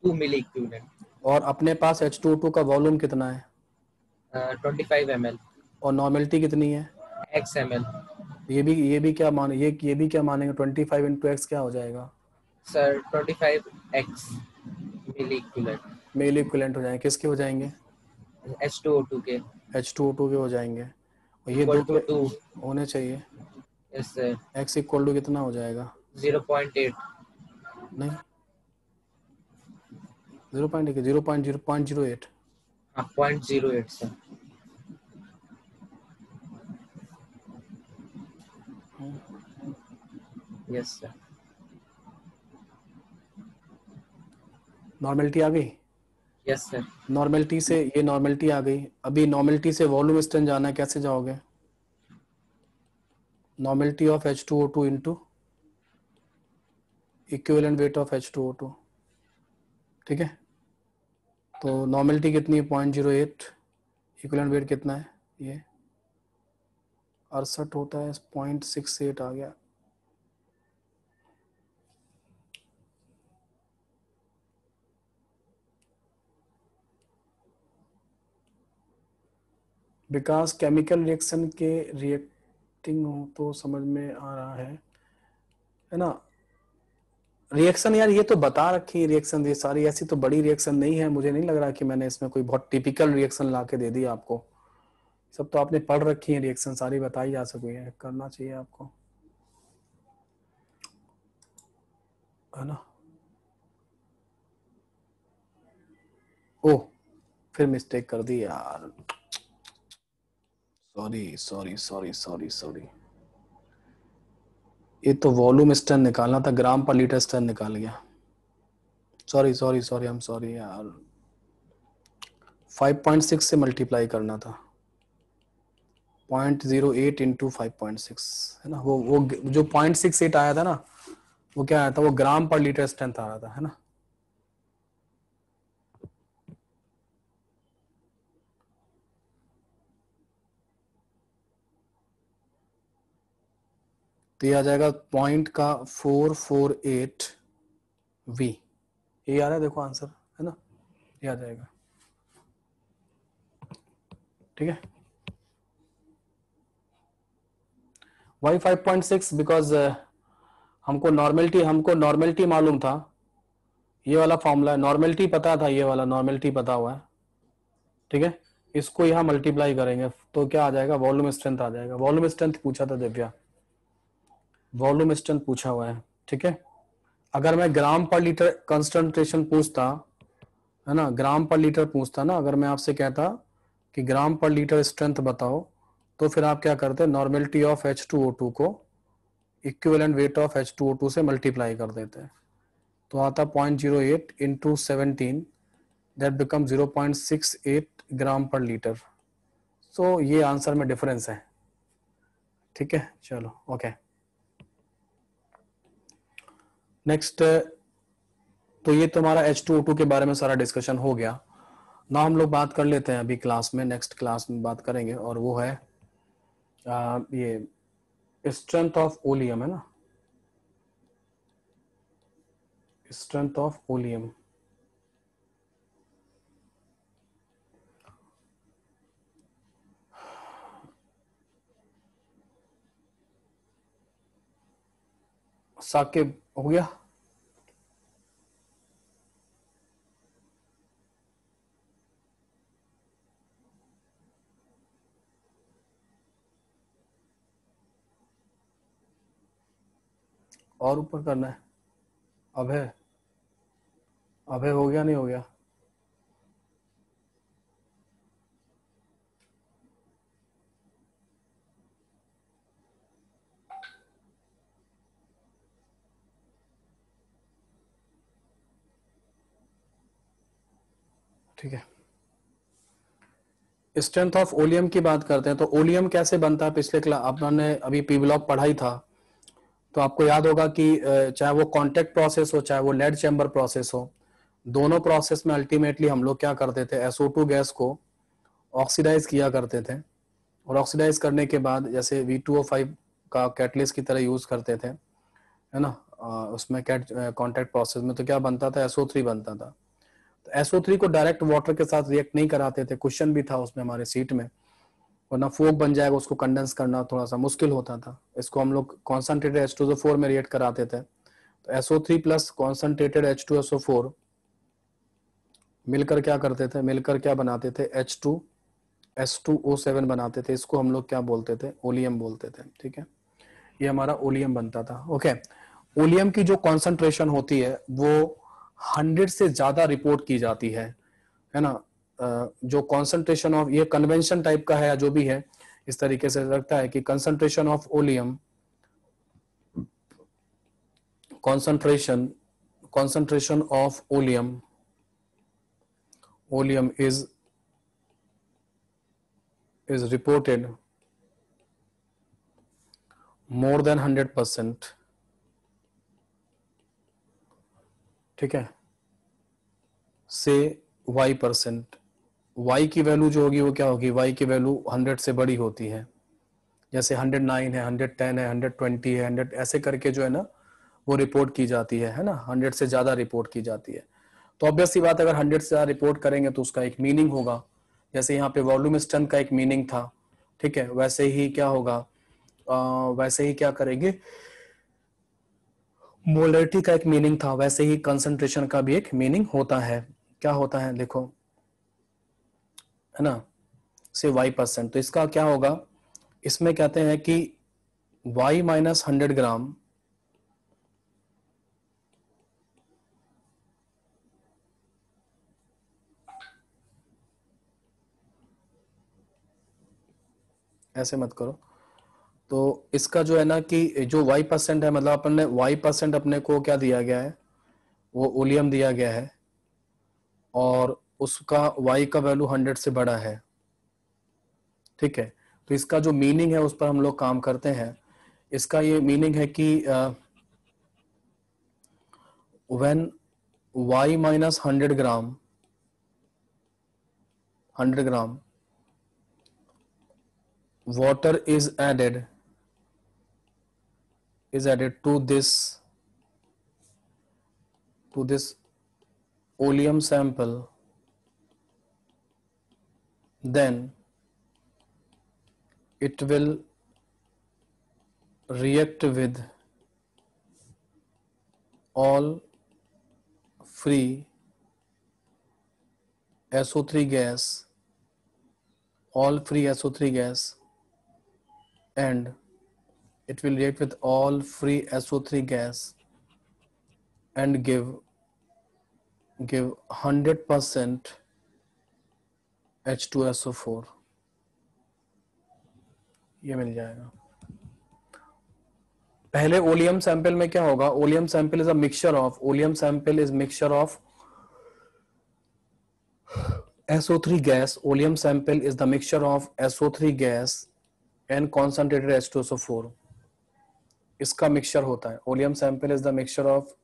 2 मिली इक्विवेलेंट। और अपने पास H2O2 का वॉल्यूम कितना है? 25 ml। और नॉर्मेलिटी कितनी है? XML। ये भी क्या माने, ये भी क्या मानेंगे? 25 इंटू एक्स क्या हो जाएगा सर 25x मिली इक्विवेलेंट। मिली इक्विवेलेंट हो जाएंगे, किसके हो जाएंगे? H2O2 के। H2O2 के हो जाएंगे। और ये इक्वल दो टू 2। होने चाहिए। Yes sir. x equal to कितना हो जाएगा? 0.8। नहीं, 0.08। हाँ 0.08 सर। Yes sir. नॉर्मेलिटी आ गई। Yes sir. नॉर्मेलिटी से ये नॉर्मेलिटी आ गई। अभी नॉर्मेलिटी से वॉल्यूम स्ट्रेंथ जाना है, कैसे जाओगे? Normality of H2O2 into equivalent weight of H2O2। ठीक है, तो नॉर्मेलिटी कितनी है 0.08, इक्विवेलेंट वेट कितना है ये 68 होता है, 0.68 आ गया। विकास केमिकल रिएक्शन के रिएक्टिंग हो तो समझ में आ रहा है ना। रिएक्शन यार ये तो बता रखी है रिएक्शन, ये सारी ऐसी तो बड़ी रिएक्शन नहीं है, मुझे नहीं लग रहा कि मैंने इसमें कोई बहुत टिपिकल रिएक्शन ला के दे दी आपको। सब तो आपने पढ़ रखी है रिएक्शन, सारी बताई जा सकी है, करना चाहिए आपको, है ना। ओह फिर मिस्टेक कर दी यार, sorry sorry sorry sorry sorry. ये तो वॉल्यूम स्टर्न निकालना था, ग्राम पर लीटर स्टर्न निकाल गया। Sorry sorry sorry, I am sorry यार। 5.6 से मल्टीप्लाई करना था, 0.08 इंटू 5.6, है ना। वो जो 0.68 आया था ना, वो क्या आया था, वो ग्राम पर लीटर स्ट्रेंथ आ रहा था, है ना। तो ये आ जाएगा 0.448 V, ये आ रहा है देखो आंसर, है ना, ये आ जाएगा, ठीक है। वाई 5.6 बिकॉज हमको नॉर्मेलिटी मालूम था, ये वाला फॉर्मूला है, नॉर्मेलिटी पता था, ये वाला नॉर्मेलिटी पता हुआ है, ठीक है। इसको यहाँ मल्टीप्लाई करेंगे तो क्या आ जाएगा, वॉल्यूम स्ट्रेंथ आ जाएगा। वॉल्यूम स्ट्रेंथ पूछा था दिव्या, वॉल्यूम स्ट्रेंथ पूछा हुआ है, ठीक है। अगर मैं ग्राम पर लीटर कंसंट्रेशन पूछता, है ना, ग्राम पर लीटर पूछता ना, अगर मैं आपसे कहता कि ग्राम पर लीटर स्ट्रेंथ बताओ, तो फिर आप क्या करते, नॉर्मेलिटी ऑफ H2O2 को इक्विवेलेंट वेट ऑफ H2O2 से मल्टीप्लाई कर देते हैं, तो आता 0.08 इंटू 17, दैट बिकम 0.68 ग्राम पर लीटर। सो ये आंसर में डिफरेंस है, ठीक है। चलो ओके, नेक्स्ट। तो ये तुम्हारा H2O2 के बारे में सारा डिस्कशन हो गया ना। हम लोग बात कर लेते हैं अभी क्लास में, नेक्स्ट क्लास में बात करेंगे, और वो है ये स्ट्रेंथ ऑफ ओलियम, है ना, स्ट्रेंथ ऑफ ओलियम। साकिब हो गया, और ऊपर करना है। अभय, अभय हो गया नहीं हो गया, ठीक है। स्ट्रेंथ ऑफ ओलियम की बात करते हैं, तो ओलियम कैसे बनता है, पिछले क्लास आपने अभी पी ब्लॉक पढ़ाई था, तो आपको याद होगा कि चाहे वो कॉन्टेक्ट प्रोसेस हो, चाहे वो लेड चैम्बर प्रोसेस हो, दोनों प्रोसेस में अल्टीमेटली हम लोग क्या करते थे, SO2 गैस को ऑक्सीडाइज किया करते थे, और ऑक्सीडाइज करने के बाद जैसे V2O5 का कैटलिस्ट की तरह यूज करते थे, है ना। उसमें कॉन्टेक्ट प्रोसेस में तो क्या बनता था, SO3 बनता था। तो SO3 को डायरेक्ट वाटर के साथ रिएक्ट नहीं कराते थे, क्वेश्चन भी था उसमें हमारे सीट में, वरना फोक बन जाएगा, उसको कंडेंस करना थोड़ा सा मुश्किल होता था। इसको हम लोग कॉन्सेंट्रेटेड H2SO4 में रिएक्ट कराते थे, तो SO3 प्लस कॉन्सेंट्रेटेड H2SO4 मिलकर क्या करते थे, मिलकर क्या बनाते थे, H2S2O7 बनाते थे। इसको हम लोग क्या बोलते थे, ओलियम बोलते थे, ठीक है। ये हमारा ओलियम बनता था, ओके। ओलियम की जो कॉन्सेंट्रेशन होती है वो 100 से ज्यादा रिपोर्ट की जाती है ना। जो कॉन्सेंट्रेशन ऑफ, ये कन्वेंशन टाइप का है या जो भी है, इस तरीके से लगता है कि concentration of oleum, concentration of oleum is reported more than 100%, ठीक है। से y%, y की वैल्यू जो होगी वो क्या होगी, y की वैल्यू 100 से बड़ी होती है, जैसे 109 है, 110 है, 120 है, 100 ऐसे करके जो है ना वो रिपोर्ट की जाती है ना, 100 से ज्यादा रिपोर्ट की जाती है। तो ऑब्वियस सी बात, अगर 100 से ज्यादा रिपोर्ट करेंगे तो उसका एक मीनिंग होगा, जैसे यहाँ पे वॉल्यूम स्ट्रेंथ का एक मीनिंग था, ठीक है, वैसे ही क्या होगा, वैसे ही क्या करेंगे, मोलरिटी का एक मीनिंग था, वैसे ही कंसंट्रेशन का भी एक मीनिंग होता है। क्या होता है देखो, है ना, से y%, तो इसका क्या होगा, इसमें कहते हैं कि y माइनस 100 ग्राम ऐसे मत करो, तो इसका जो है ना कि जो y% है, मतलब अपन ने y% अपने को क्या दिया गया है, वो ओलियम दिया गया है, और उसका y का वैल्यू 100 से बड़ा है, ठीक है। तो इसका जो मीनिंग है उस पर हम लोग काम करते हैं। इसका ये मीनिंग है कि when y minus 100 gram 100 gram water is added to this oleum sample, then it will react with all free SO3 gas, and it will react with all free SO3 gas and give 100% H2SO4, ये मिल जाएगा। पहले oleum sample में क्या होगा, oleum sample is a mixture of, oleum sample is mixture of SO3 gas, oleum sample is the mixture of SO3 gas and concentrated H2SO4, इसका mixture होता है। Oleum sample is the mixture of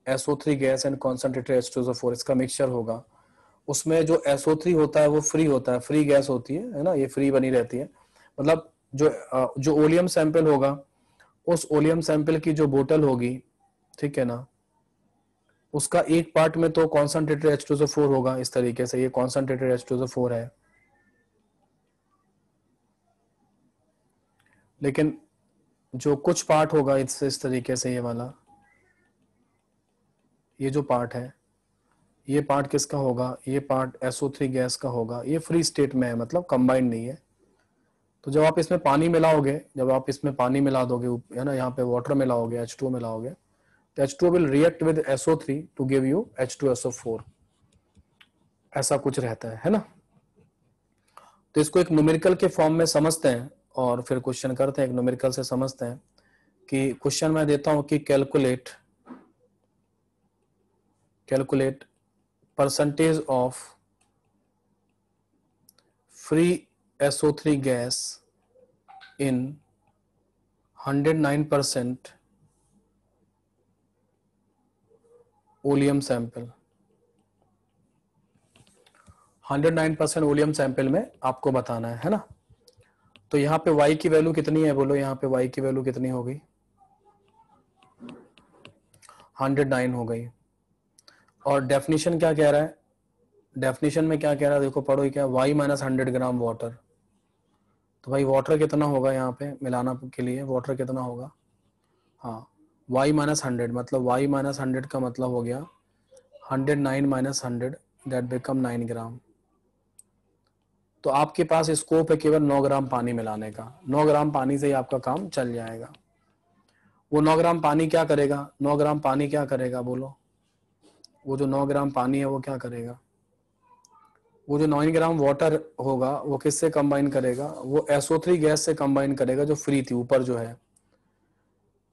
SO3 gas and concentrated H2SO4, इसका mixture होगा। उसमें जो SO3 होता है वो फ्री होता है, फ्री गैस होती है ना, ये फ्री बनी रहती है। मतलब जो ओलियम सैंपल होगा, उस ओलियम सैंपल की जो बोतल होगी, ठीक है ना, उसका एक पार्ट में तो कॉन्सेंट्रेटेड H2SO4 होगा, इस तरीके से ये कॉन्सेंट्रेटेड H2SO4 है, लेकिन जो कुछ पार्ट होगा इस तरीके से, ये वाला, ये जो पार्ट है, ये पार्ट किसका होगा, ये पार्ट SO3 गैस का होगा, ये फ्री स्टेट में है, मतलब कंबाइंड नहीं है। तो जब आप इसमें पानी मिलाओगे, जब आप इसमें पानी मिला दोगे, है ना, यहाँ पे वाटर मिलाओगे, H2O मिलाओगे, तो H2O will react with SO3 to give you H2SO4, ऐसा कुछ रहता है ना। तो इसको एक न्यूमेरिकल के फॉर्म में समझते हैं और फिर क्वेश्चन करते हैं, एक न्यूमेरिकल से समझते हैं कि क्वेश्चन मैं देता हूं कि calculate percentage of free SO3 gas in 109% oleum sample, 109% oleum sample में आपको बताना है ना। तो यहाँ पे y की वैल्यू कितनी है, बोलो यहाँ पे y की वैल्यू कितनी हो गई, 109 हो गई। और डेफिनेशन क्या कह रहा है, डेफिनेशन में क्या कह रहा है, देखो पढ़ो क्या, y माइनस 100 ग्राम वाटर। तो भाई वाटर कितना होगा यहाँ पे मिलाना के लिए, वाटर कितना होगा, हाँ, y माइनस 100, मतलब y माइनस 100 का मतलब हो गया 109 माइनस 100, दैट बिकम 9 ग्राम। तो आपके पास स्कोप है केवल 9 ग्राम पानी मिलाने का, 9 ग्राम पानी से ही आपका काम चल जाएगा। वो 9 ग्राम पानी क्या करेगा, 9 ग्राम पानी क्या करेगा बोलो, वो जो 9 ग्राम पानी है वो क्या करेगा, वो जो 9 ग्राम वाटर होगा वो किससे कंबाइन करेगा, वो SO3 गैस से कंबाइन करेगा जो फ्री थी ऊपर जो है,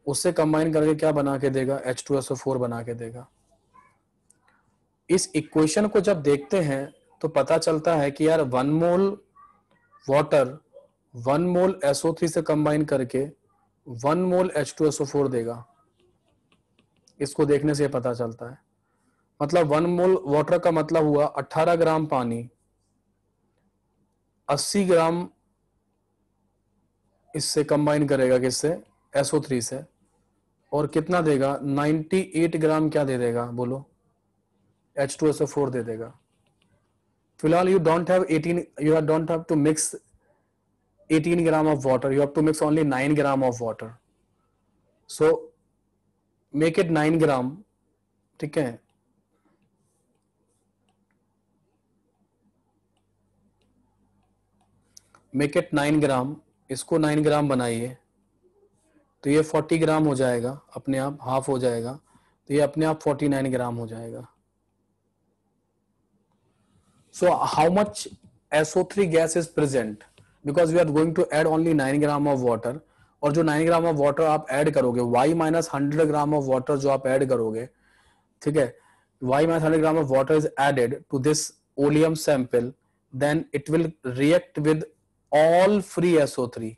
उससे कंबाइन करके क्या बना के देगा, H2SO4 बना के देगा। इस इक्वेशन को जब देखते हैं तो पता चलता है कि यार 1 मोल वाटर 1 मोल SO3 से कंबाइन करके 1 मोल H2SO4 देगा, इसको देखने से पता चलता है। मतलब 1 मोल वाटर का मतलब हुआ 18 ग्राम पानी 80 ग्राम इससे कंबाइन करेगा, किससे? SO3 से, और कितना देगा? 98 ग्राम क्या दे देगा बोलो? H2SO4 दे देगा। फिलहाल you don't have 18, you don't have to mix 18 gram of water, you have to mix only 9 gram of water, so make it 9 gram, ठीक है? मेक इट 9 ग्राम, इसको 9 ग्राम बनाइए तो ये 40 ग्राम हो जाएगा, अपने आप हाफ हो जाएगा, तो ये अपने आप 49 ग्राम हो जाएगा। So how much SO3 gas is present, because we are going to add only 9 gram of water, और जो 9 ग्राम ऑफ वाटर आप ऐड करोगे, y minus 100 gram of water जो आप ऐड करोगे, ठीक है, y minus 100 gram of water is added to this oleum sample, then it will react with all free SO3,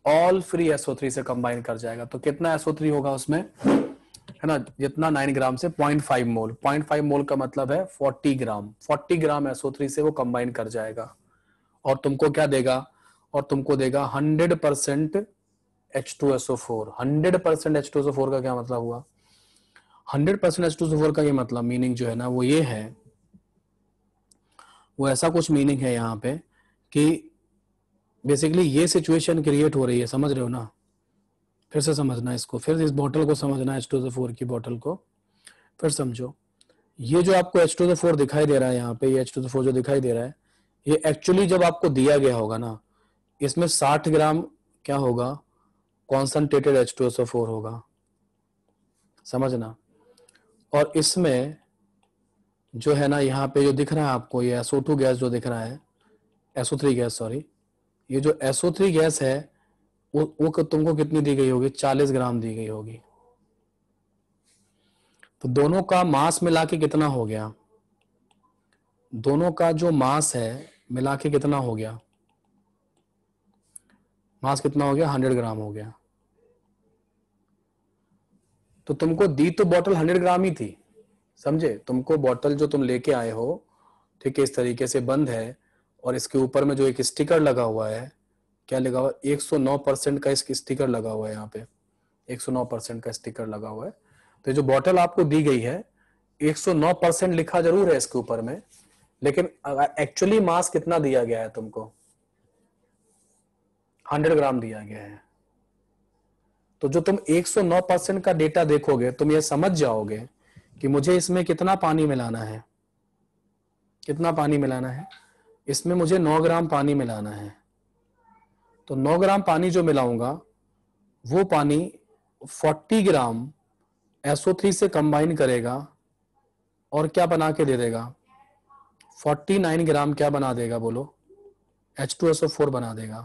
all free SO3 से combine कर जाएगा। तो कितना SO3 होगा उसमें, है ना, जितना 9 ग्राम से 0.5 मोल, 0.5 मोल का मतलब है 40 ग्राम, 40 ग्राम SO3 से वो कंबाइन कर जाएगा, और तुमको क्या देगा? और तुमको देगा 100% H2SO4। 100% H2SO4 का क्या मतलब हुआ? 100% H2SO4 का ये मतलब, मीनिंग जो है ना वो ये है, वो ऐसा कुछ मीनिंग है यहाँ पे कि बेसिकली ये सिचुएशन क्रिएट हो रही है, समझ रहे हो ना? फिर से समझना इसको, फिर इस बोतल को समझना, H2SO4 की बोतल को फिर समझो। ये जो आपको H2SO4 दिखाई दे रहा है यहाँ पे, ये H2SO4 जो दिखाई दे रहा है, ये एक्चुअली जब आपको दिया गया होगा ना, इसमें 60 ग्राम क्या होगा? कॉन्सनट्रेटेड H2SO4 होगा, समझना। और इसमें जो है ना, यहाँ पे जो दिख रहा है आपको, ये SO2 गैस जो दिख रहा है, SO3 गैस, सॉरी, ये जो SO3 गैस है वो तुमको कितनी दी गई होगी? 40 ग्राम दी गई होगी। तो दोनों का मास मिला के कितना हो गया? दोनों का जो मास है मिला के कितना हो गया? मास कितना हो गया? 100 ग्राम हो गया। तो तुमको दी तो बॉटल 100 ग्राम ही थी, समझे? तुमको बॉटल जो तुम लेके आए हो, ठीक है, इस तरीके से बंद है, और इसके ऊपर में जो एक स्टिकर लगा हुआ है, क्या लगा हुआ? 109% का इसकी स्टिकर लगा हुआ है, यहाँ पे 109% का स्टिकर लगा हुआ है। तो जो बॉटल आपको दी गई है, 109% लिखा जरूर है इसके ऊपर में, लेकिन एक्चुअली मास कितना दिया गया है तुमको? 100 ग्राम दिया गया है। तो जो तुम 109% का डेटा देखोगे, तुम ये समझ जाओगे कि मुझे इसमें कितना पानी मिलाना है। कितना पानी मिलाना है? इसमें मुझे 9 ग्राम पानी मिलाना है। तो 9 ग्राम पानी जो मिलाऊंगा, वो पानी 40 ग्राम SO3 से कंबाइन करेगा, और क्या बना के दे देगा? 49 ग्राम क्या बना देगा बोलो? H2SO4 बना देगा।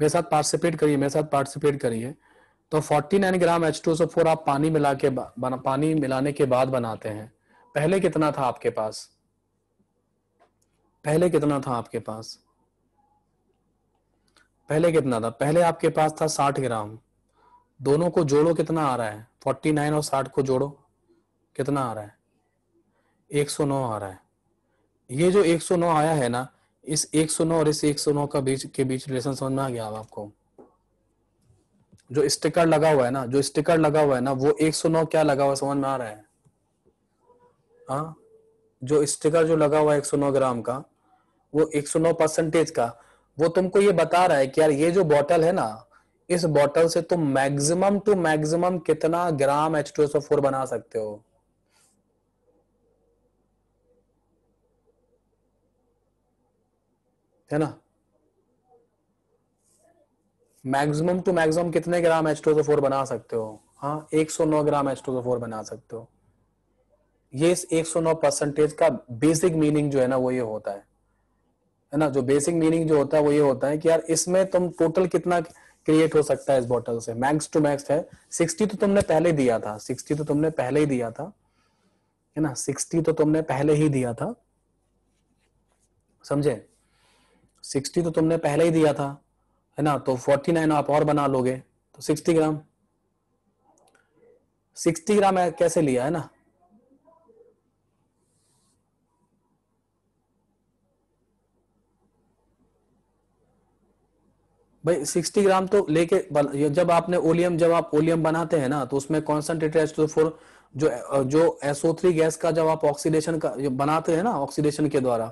मेरे साथ पार्टिसिपेट करिए, मेरे साथ पार्टिसिपेट करिए। तो 49 ग्राम H2SO4 आप पानी मिला के पानी मिलाने के बाद बनाते हैं। पहले कितना था आपके पास? पहले कितना था आपके पास? पहले कितना था? पहले आपके पास था 60 ग्राम। दोनों को जोड़ो, कितना आ रहा है? 49 और 60 को जोड़ो, कितना आ रहा है? 109 आ रहा है। ये जो 109 आया है ना, इस 109 और इस 109 का बीच रिलेशन समझ में आ गया आपको? जो स्टिकर लगा हुआ है ना, जो स्टिकर लगा हुआ है ना, वो 109 क्या लगा हुआ समझ में आ रहा है? हाँ, जो स्टिकर जो लगा हुआ है 109 ग्राम का, वो 109% का, वो तुमको ये बता रहा है कि यार ये जो बॉटल है ना, इस बॉटल से तुम मैक्सिमम टू मैक्सिमम कितना ग्राम H2SO4 बना सकते हो। है ना? मैक्सिमम टू मैक्सिमम कितने ग्राम H2SO4 बना सकते हो? हाँ, 109 ग्राम H2SO4 बना सकते हो। ये इस 109% का बेसिक मीनिंग जो है ना, वो ये होता है ना, जो बेसिक मीनिंग जो होता है वो ये होता है कि यार इसमें तुम टोटल कितना क्रिएट हो सकता है इस बॉटल से। मैक्स टू मैक्स है 60, तो तुमने पहले दिया था, 60 तो तुमने पहले ही दिया था, है ना, 60 तो तुमने पहले ही दिया था, समझे? 60 तो तुमने पहले ही दिया था, है ना, तो 49 आप और बना लोगे तो 60 ग्राम। 60 ग्राम कैसे लिया है ना, भाई 60 ग्राम तो लेके जब आप ओलियम बनाते हैं ना, तो उसमें कॉन्सेंट्रेटेड H2O4 जो SO3 गैस का जब आप ऑक्सीडेशन का बनाते हैं ना, ऑक्सीडेशन के द्वारा,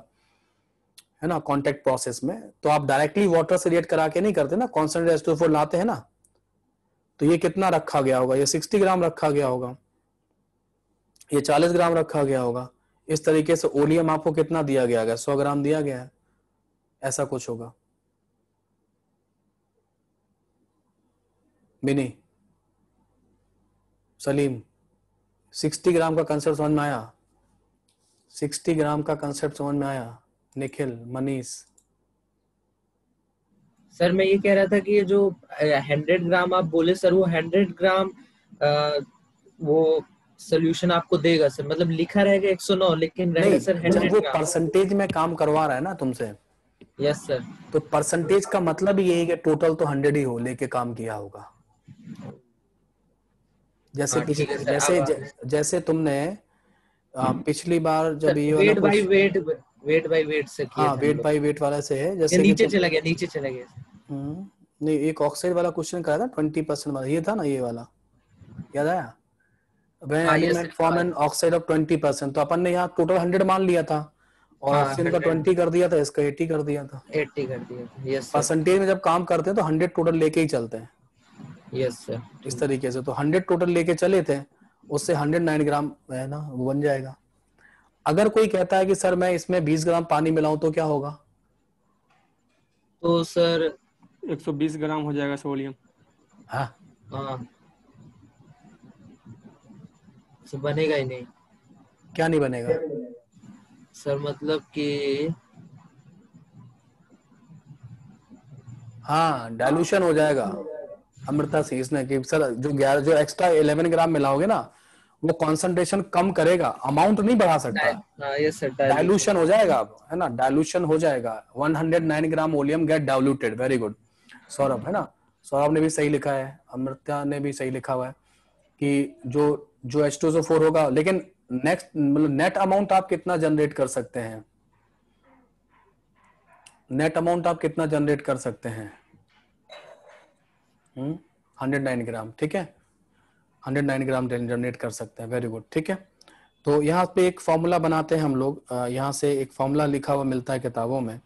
है ना, कांटेक्ट प्रोसेस में, तो आप डायरेक्टली वाटर से रिएक्ट करा के नहीं करते ना, कॉन्सेंट्रेटेड H2O4 लाते हैं ना। तो ये कितना रखा गया होगा? ये 60 ग्राम रखा गया होगा, ये 40 ग्राम रखा गया होगा। इस तरीके से ओलियम आपको कितना दिया गया है? 100 ग्राम दिया गया है, ऐसा कुछ होगा। बिनी, सलीम, 60 ग्राम का कंसेप्ट समझ में आया? 60 ग्राम का कंसेप्ट समझ में आया? निखिल, मनीष? सर मैं ये कह रहा था कि ये जो 100 ग्राम आप बोले सर, वो 100 ग्राम वो सोल्यूशन आपको देगा सर? मतलब लिखा रहेगा 109 लेकिन रहेगा नहीं, सर जब 100 वो ग्राम। परसेंटेज में काम करवा रहा है ना तुमसे, यस सर। तो परसेंटेज का मतलब ही यही कि टोटल तो 100 ही हो लेके काम किया होगा। जैसे हाँ, ठीक है सर। जैसे तुमने पिछली बार जब ये वाला वेट बाय वेट से किए हाँ, थे हम वेट लोग। बाय वेट वाला से है, ये जैसे कि नीचे चला गया। नहीं, एक ऑक्साइड वाला क्वेश्चन कराया था 20% वाला, ये था ना, ये वाला याद आया? व्हेन हाँ, yes, element sir, form an oxide of 20%, तो अपन ने यहाँ टोटल 100 मान लिया था, और हाँ, ऑक्सीजन का 100 20 कर दिया था, इसका 80 कर दिया था। 80 कर दिया। Yes sir. परसेंटेज में जब काम करते हैं तो 100 टोटल लेके ही चलते हैं, यस सर। इस तरीके से। तो 100 टोटल लेके चले थे, उससे 109 ग्राम है ना, वो बन जाएगा। अगर कोई कहता है कि सर मैं इसमें 20 ग्राम पानी मिलाऊं तो क्या होगा? तो सर 120 ग्राम हो जाएगा सोडियम। हाँ, हाँ, तो बनेगा ही नहीं क्या नहीं बनेगा? सर, मतलब कि हाँ, डाइल्यूशन हो जाएगा। अमृता सी इसने कि सर जो एक्स्ट्रा 11 ग्राम मिलाओगे ना, वो कंसंट्रेशन कम करेगा, अमाउंट नहीं बढ़ा सकता। हाँ, यस सर, डाइल्यूशन हो जाएगा अब, है ना, डाइल्यूशन हो जाएगा। 109 gram oleum get diluted. Very good Saurabh, है ना, सौरभ ने भी सही लिखा है, अमृता ने भी सही लिखा हुआ है कि जो H2SO4 होगा। लेकिन नेक्स्ट मतलब नेट अमाउंट आप कितना जनरेट कर सकते हैं? नेट अमाउंट आप कितना जनरेट कर सकते हैं? 109 ग्राम, ठीक है, 109 ग्राम जनरेट कर सकते हैं। वेरी गुड, ठीक है। तो यहाँ पे एक फॉर्मूला बनाते हैं हम लोग, यहाँ से एक फॉर्मूला लिखा हुआ मिलता है किताबों में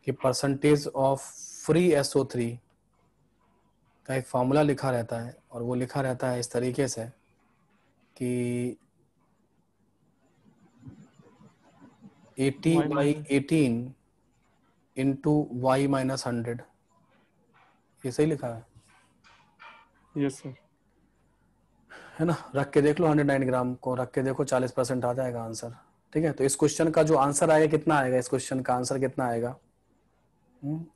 कि परसेंटेज ऑफ फ्री SO3 का एक फॉर्मूला लिखा रहता है, और वो लिखा रहता है इस तरीके से कि 80/18 इंटू y माइनस 100। ये सही लिखा है? Yes sir. है ना, रख के देख लो, 109 ग्राम को रख के देखो, 40% आ जाएगा आंसर। ठीक है, तो इस क्वेश्चन का जो आंसर आएगा कितना आएगा? इस क्वेश्चन का आंसर कितना आएगा?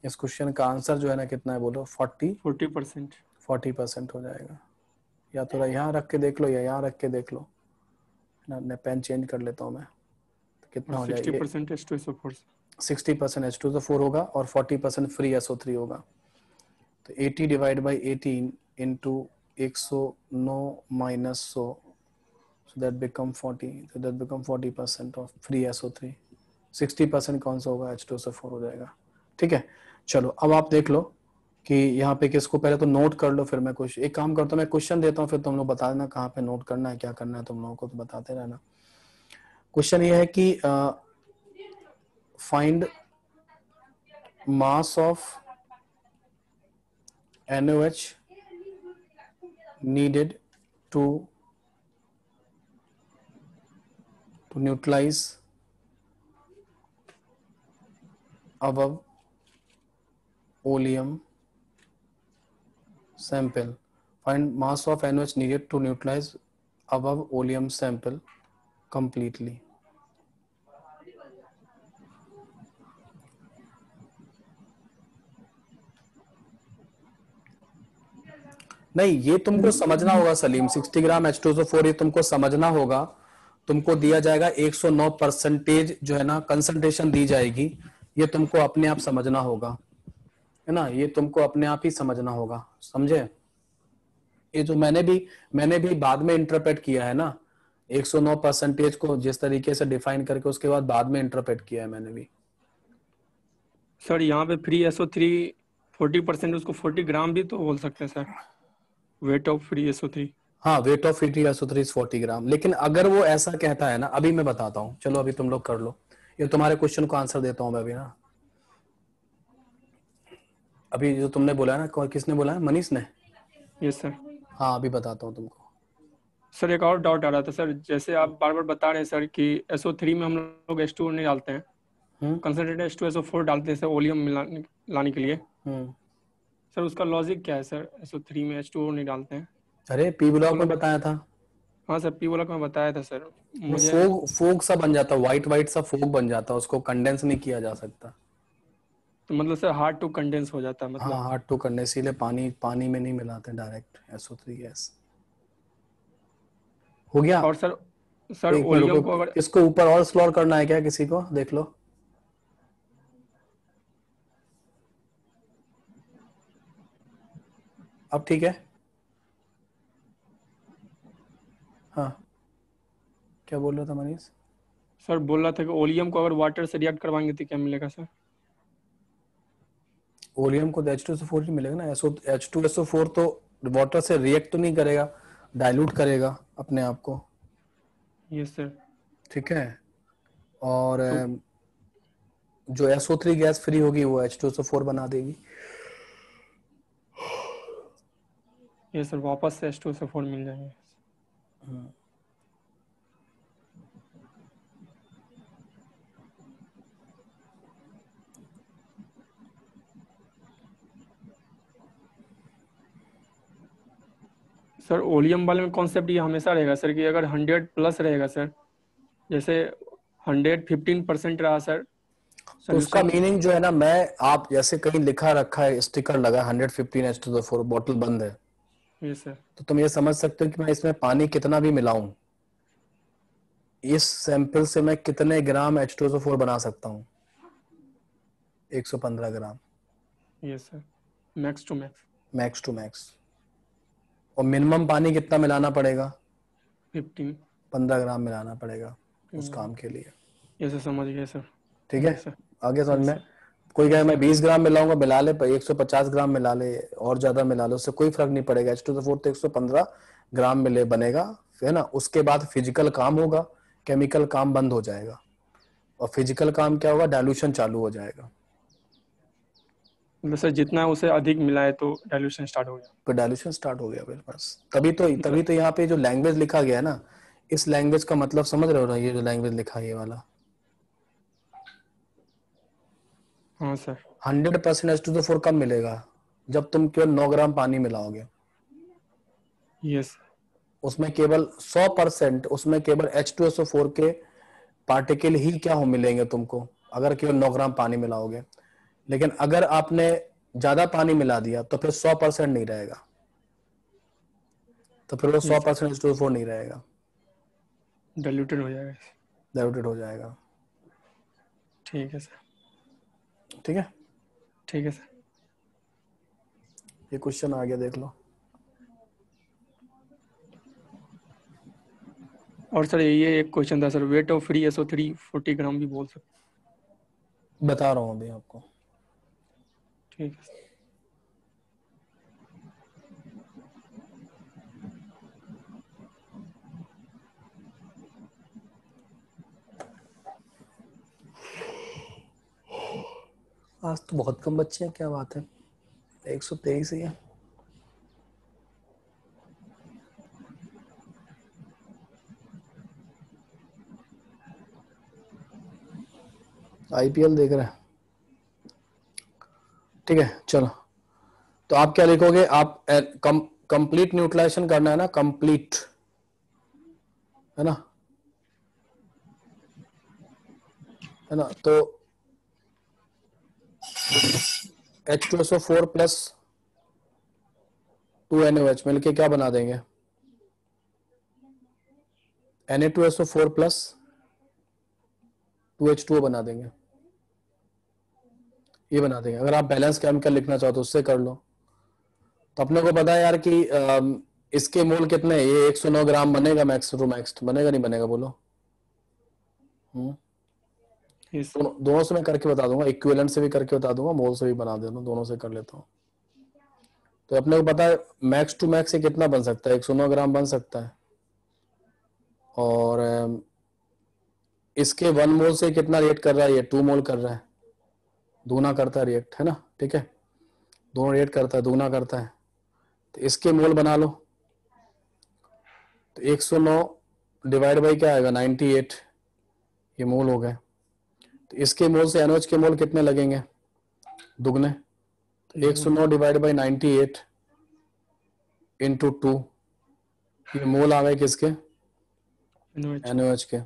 इस क्वेश्चन का आंसर जो है ना कितना है बोलो? 40% 40% हो जाएगा। या थोड़ा यहाँ रख के देख लो, या यहाँ रख के देख लो ना, मैं पेन चेंज कर लेता हूँ मैं। तो कितना हो जाएगा? 60% H2SO4। 60% H2SO4 होगा और 40% फ्री SO3 होगा। तो 80 divide by 18 into 109 minus 100, so that become 40, so that become 40% of free SO3। 60% कौन सा होगा? H2SO4 हो जाएगा। ठीक है, चलो अब आप देख लो कि यहाँ पे किसको, पहले तो नोट कर लो, फिर मैं कुछ एक काम करता हूँ, मैं क्वेश्चन देता हूँ, फिर तुम लोग बता देना कहाँ पे नोट करना है, क्या करना है, तुम लोगों को तो बताते रहना। क्वेश्चन ये है कि find mass of NaOH needed to neutralize above oleum sample. Find mass of NaOH needed to neutralize above oleum sample completely. नहीं, ये तुमको समझना होगा सलीम। 60 ग्राम H2SO4 ये तुमको समझना होगा। तुमको दिया जाएगा 109% जो है ना कंसंट्रेशन दी जाएगी, ये तुमको अपने आप समझना होगा, है ना, ये तुमको अपने आप ही समझना होगा, समझे? ये जो मैंने भी बाद में इंटरप्रेट किया है ना, 109% को जिस तरीके से डिफाइन करके उसके बाद में इंटरप्रेट किया है मैंने भी। सर यहाँ पे फ्री SO3 40% उसको 40 ग्राम भी तो बोल सकते हैं sir, weight of free SO3। हाँ, weight of free SO3 is 40 ग्राम। लेकिन अगर वो ऐसा कहता है ना, अभी मैं बताता हूँ, चलो अभी तुम लोग कर लो, ये तुम्हारे क्वेश्चन को आंसर देता हूँ मैं अभी ना। अभी जो तुमने बोला है ना, किसने बोला है, मनीष ने? Yes sir. हाँ, अभी बताता हूँ तुमको। सर एक और डाउट आ रहा था सर, जैसे आप बार बार बता रहे हैं सर कि SO3 में हम लोग H2O नहीं डालते हैं, कंसनट्रेटेड H2SO4 डालते हैं सर ओलियम लाने के लिए। सर उसका लॉजिक क्या है सर, SO3 में H2O नहीं डालते हैं? अरे पी ब्लॉक में बताया था, हाँ सर, पी वाला में बताया था सर वो मुझे। फोग सा बन जाता, व्हाइट व्हाइट सा फोग बन जाता, उसको कंडेंस नहीं किया जा सकता। तो मतलब सर हार्ड टू कंडेंस हो जाता है मतलब? हाँ, हार्ड टू करने, इसीलिए पानी में नहीं मिलाते डायरेक्ट SO3 गैस। हो गया। और सर एक मिनट ओलियम को रुको, अगर इसको ऊपर और एक्सप्लोर करना है क्या, किसी को देख लो। अब ठीक है? हाँ, क्या बोल रहा था मनीष? सर बोल रहा था कि ओलियम को अगर वाटर से रिएक्ट करवाएंगे तो क्या मिलेगा सर? ओलियम को तो H2SO4 ही मिलेगा ना। H2SO4 तो वाटर से रिएक्ट तो नहीं करेगा, डाइल्यूट करेगा अपने आप को। Yes sir. ठीक है। और तो जो SO3 गैस फ्री होगी वो H2SO4 बना देगी। ये सर वापस से H2SO4 मिल जाएंगे। सर ओलियम वाले में कॉन्सेप्ट ये हमेशा रहेगा सर कि अगर 100 प्लस रहेगा सर, जैसे 115% रहा सर तो उसका सोल्यूशन। मीनिंग जो है ना, आप जैसे कहीं लिखा रखा है, स्टिकर लगा 115 H2SO4, बॉटल बंद है, ये सर। तो तुम ये समझ सकते हो कि मैं इसमें पानी कितना भी मिलाऊं, इस सैंपल से मैं कितने ग्राम H2SO4 बना सकता हूँ? 115 ग्राम, ये sir max to max. Max to max. और मिनिमम पानी कितना मिलाना पड़ेगा? 15 15 ग्राम मिलाना पड़ेगा उस काम के लिए। ये सर समझ गए सर। ठीक है, यस सर। आगे समझ यस में? सर। कोई कहे यस मैं सर। 20 ग्राम मिलाऊंगा, मिला ले, 150 ग्राम मिला ले, और ज्यादा मिला लो, उससे कोई फर्क नहीं पड़ेगा। H2SO4 तो 115 ग्राम मिले बनेगा, है ना। उसके बाद फिजिकल काम होगा, केमिकल काम बंद हो जाएगा, और फिजिकल काम क्या होगा, डाइल्यूशन चालू हो जाएगा। मतलब सर जितना उसे अधिक मिला है तो डाइल्यूशन स्टार्ट हो गया। फिर डाइल्यूशन स्टार्ट हो गया मेरे पास। तभी तो यहाँ पे जो लैंग्वेज लिखा गया है ना, इस लैंग्वेज का मतलब समझ रहे हो ना, ये जो लैंग्वेज लिखा है ये वाला, हाँ सर। 100% H2SO4 कब मिलेगा? जब तुम केवल 9 ग्राम पानी मिलाओगे, यस। उसमें केवल 100%, उसमें केवल H2SO4 के पार्टिकल ही क्या हो मिलेंगे तुमको, अगर केवल 9 ग्राम पानी मिलाओगे। लेकिन अगर आपने ज्यादा पानी मिला दिया तो फिर 100% नहीं रहेगा, तो फिर वो यस सर 100% H2SO4 नहीं रहेगा, डाइल्यूटेड हो जाएगा। डाइल्यूटेड हो जाएगा। ठीक है सर। ठीक है, ठीक है सर। ये क्वेश्चन आ गया, देख लो। और सर ये एक क्वेश्चन था sir, weight of free SO3 40 ग्राम भी बोल सकते? बता रहा हूँ अभी आपको। ठीक है सर। आज तो बहुत कम बच्चे हैं, क्या बात है, 123 ही है। IPL देख रहे हैं? ठीक है, चलो। तो आप क्या लिखोगे, आप कंप्लीट न्यूट्रलाइजेशन करना है ना, कंप्लीट, है ना, है ना। तो H2SO4 प्लस 2NOH मिलके क्या बना देंगे, Na2SO4 प्लस 2H2O बना देंगे, ये बना देंगे। अगर आप बैलेंस केमिकल लिखना चाहो तो उससे कर लो। तो अपने को पता है यार कि इसके मोल कितने हैं, ये 109 ग्राम बनेगा, मैक्स टू मैक्स बनेगा, नहीं बनेगा बोलो? yes, दोनों से मैं करके बता दूंगा, इक्विवेलेंट से भी करके बता दूंगा, मोल से भी बना देता हूँ, दोनों से कर लेता हूँ। तो अपने को पता है मैक्स टू मैक्स से कितना बन सकता है, 109 ग्राम बन सकता है, और इसके 1 मोल से कितना रिएक्ट कर रहा है, ये 2 मोल कर रहा है, दूना करता है रिएक्ट, है ना, ठीक है, दोनों रिएक्ट करता है, दूना करता है। तो इसके मोल बना लो, तो 109 डिवाइड बाई क्या आएगा, 98, ये मोल हो गए। तो इसके मोल से NOH के मोल कितने लगेंगे, दुगने, तो 109 डिवाइड बाई 98 इंटू 2, ये मोल आ गए किसके, NOH, NOH के,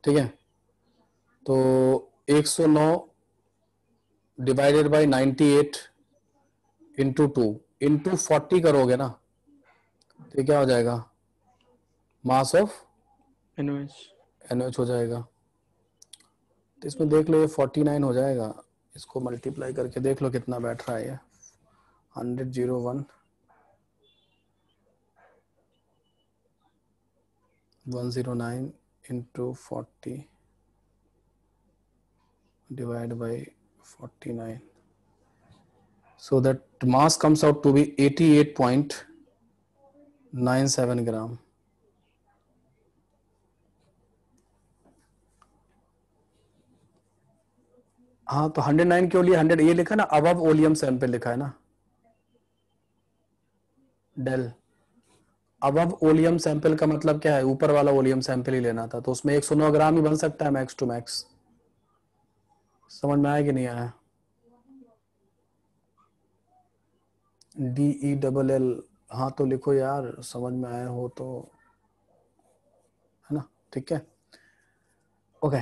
ठीक है। तो 109 डिवाइडेड बाई 98 इंटू 2 इंटू 40 करोगे ना, तो ये क्या हो जाएगा, मास ऑफ NOH हो जाएगा। तो इसमें देख लो ये 49 हो जाएगा, इसको मल्टीप्लाई करके देख लो कितना बैठ रहा है ये, 100 109 into 40 divide by 49, so that mass comes out to be 88.97 ग्राम। हाँ, तो 109 के लिए 100 ये लिखा ना, अबव ओलियम सैंपल लिखा है ना, डेल अबव ओलियम सैंपल का मतलब क्या है, ऊपर वाला ओलियम सैंपल ही लेना था, तो उसमें 109 ग्राम ही बन सकता है मैक्स टू मैक्स। समझ में आया कि नहीं आया, DELL, हाँ तो लिखो यार, समझ में आया हो तो, है ना, ठीक है, ओके।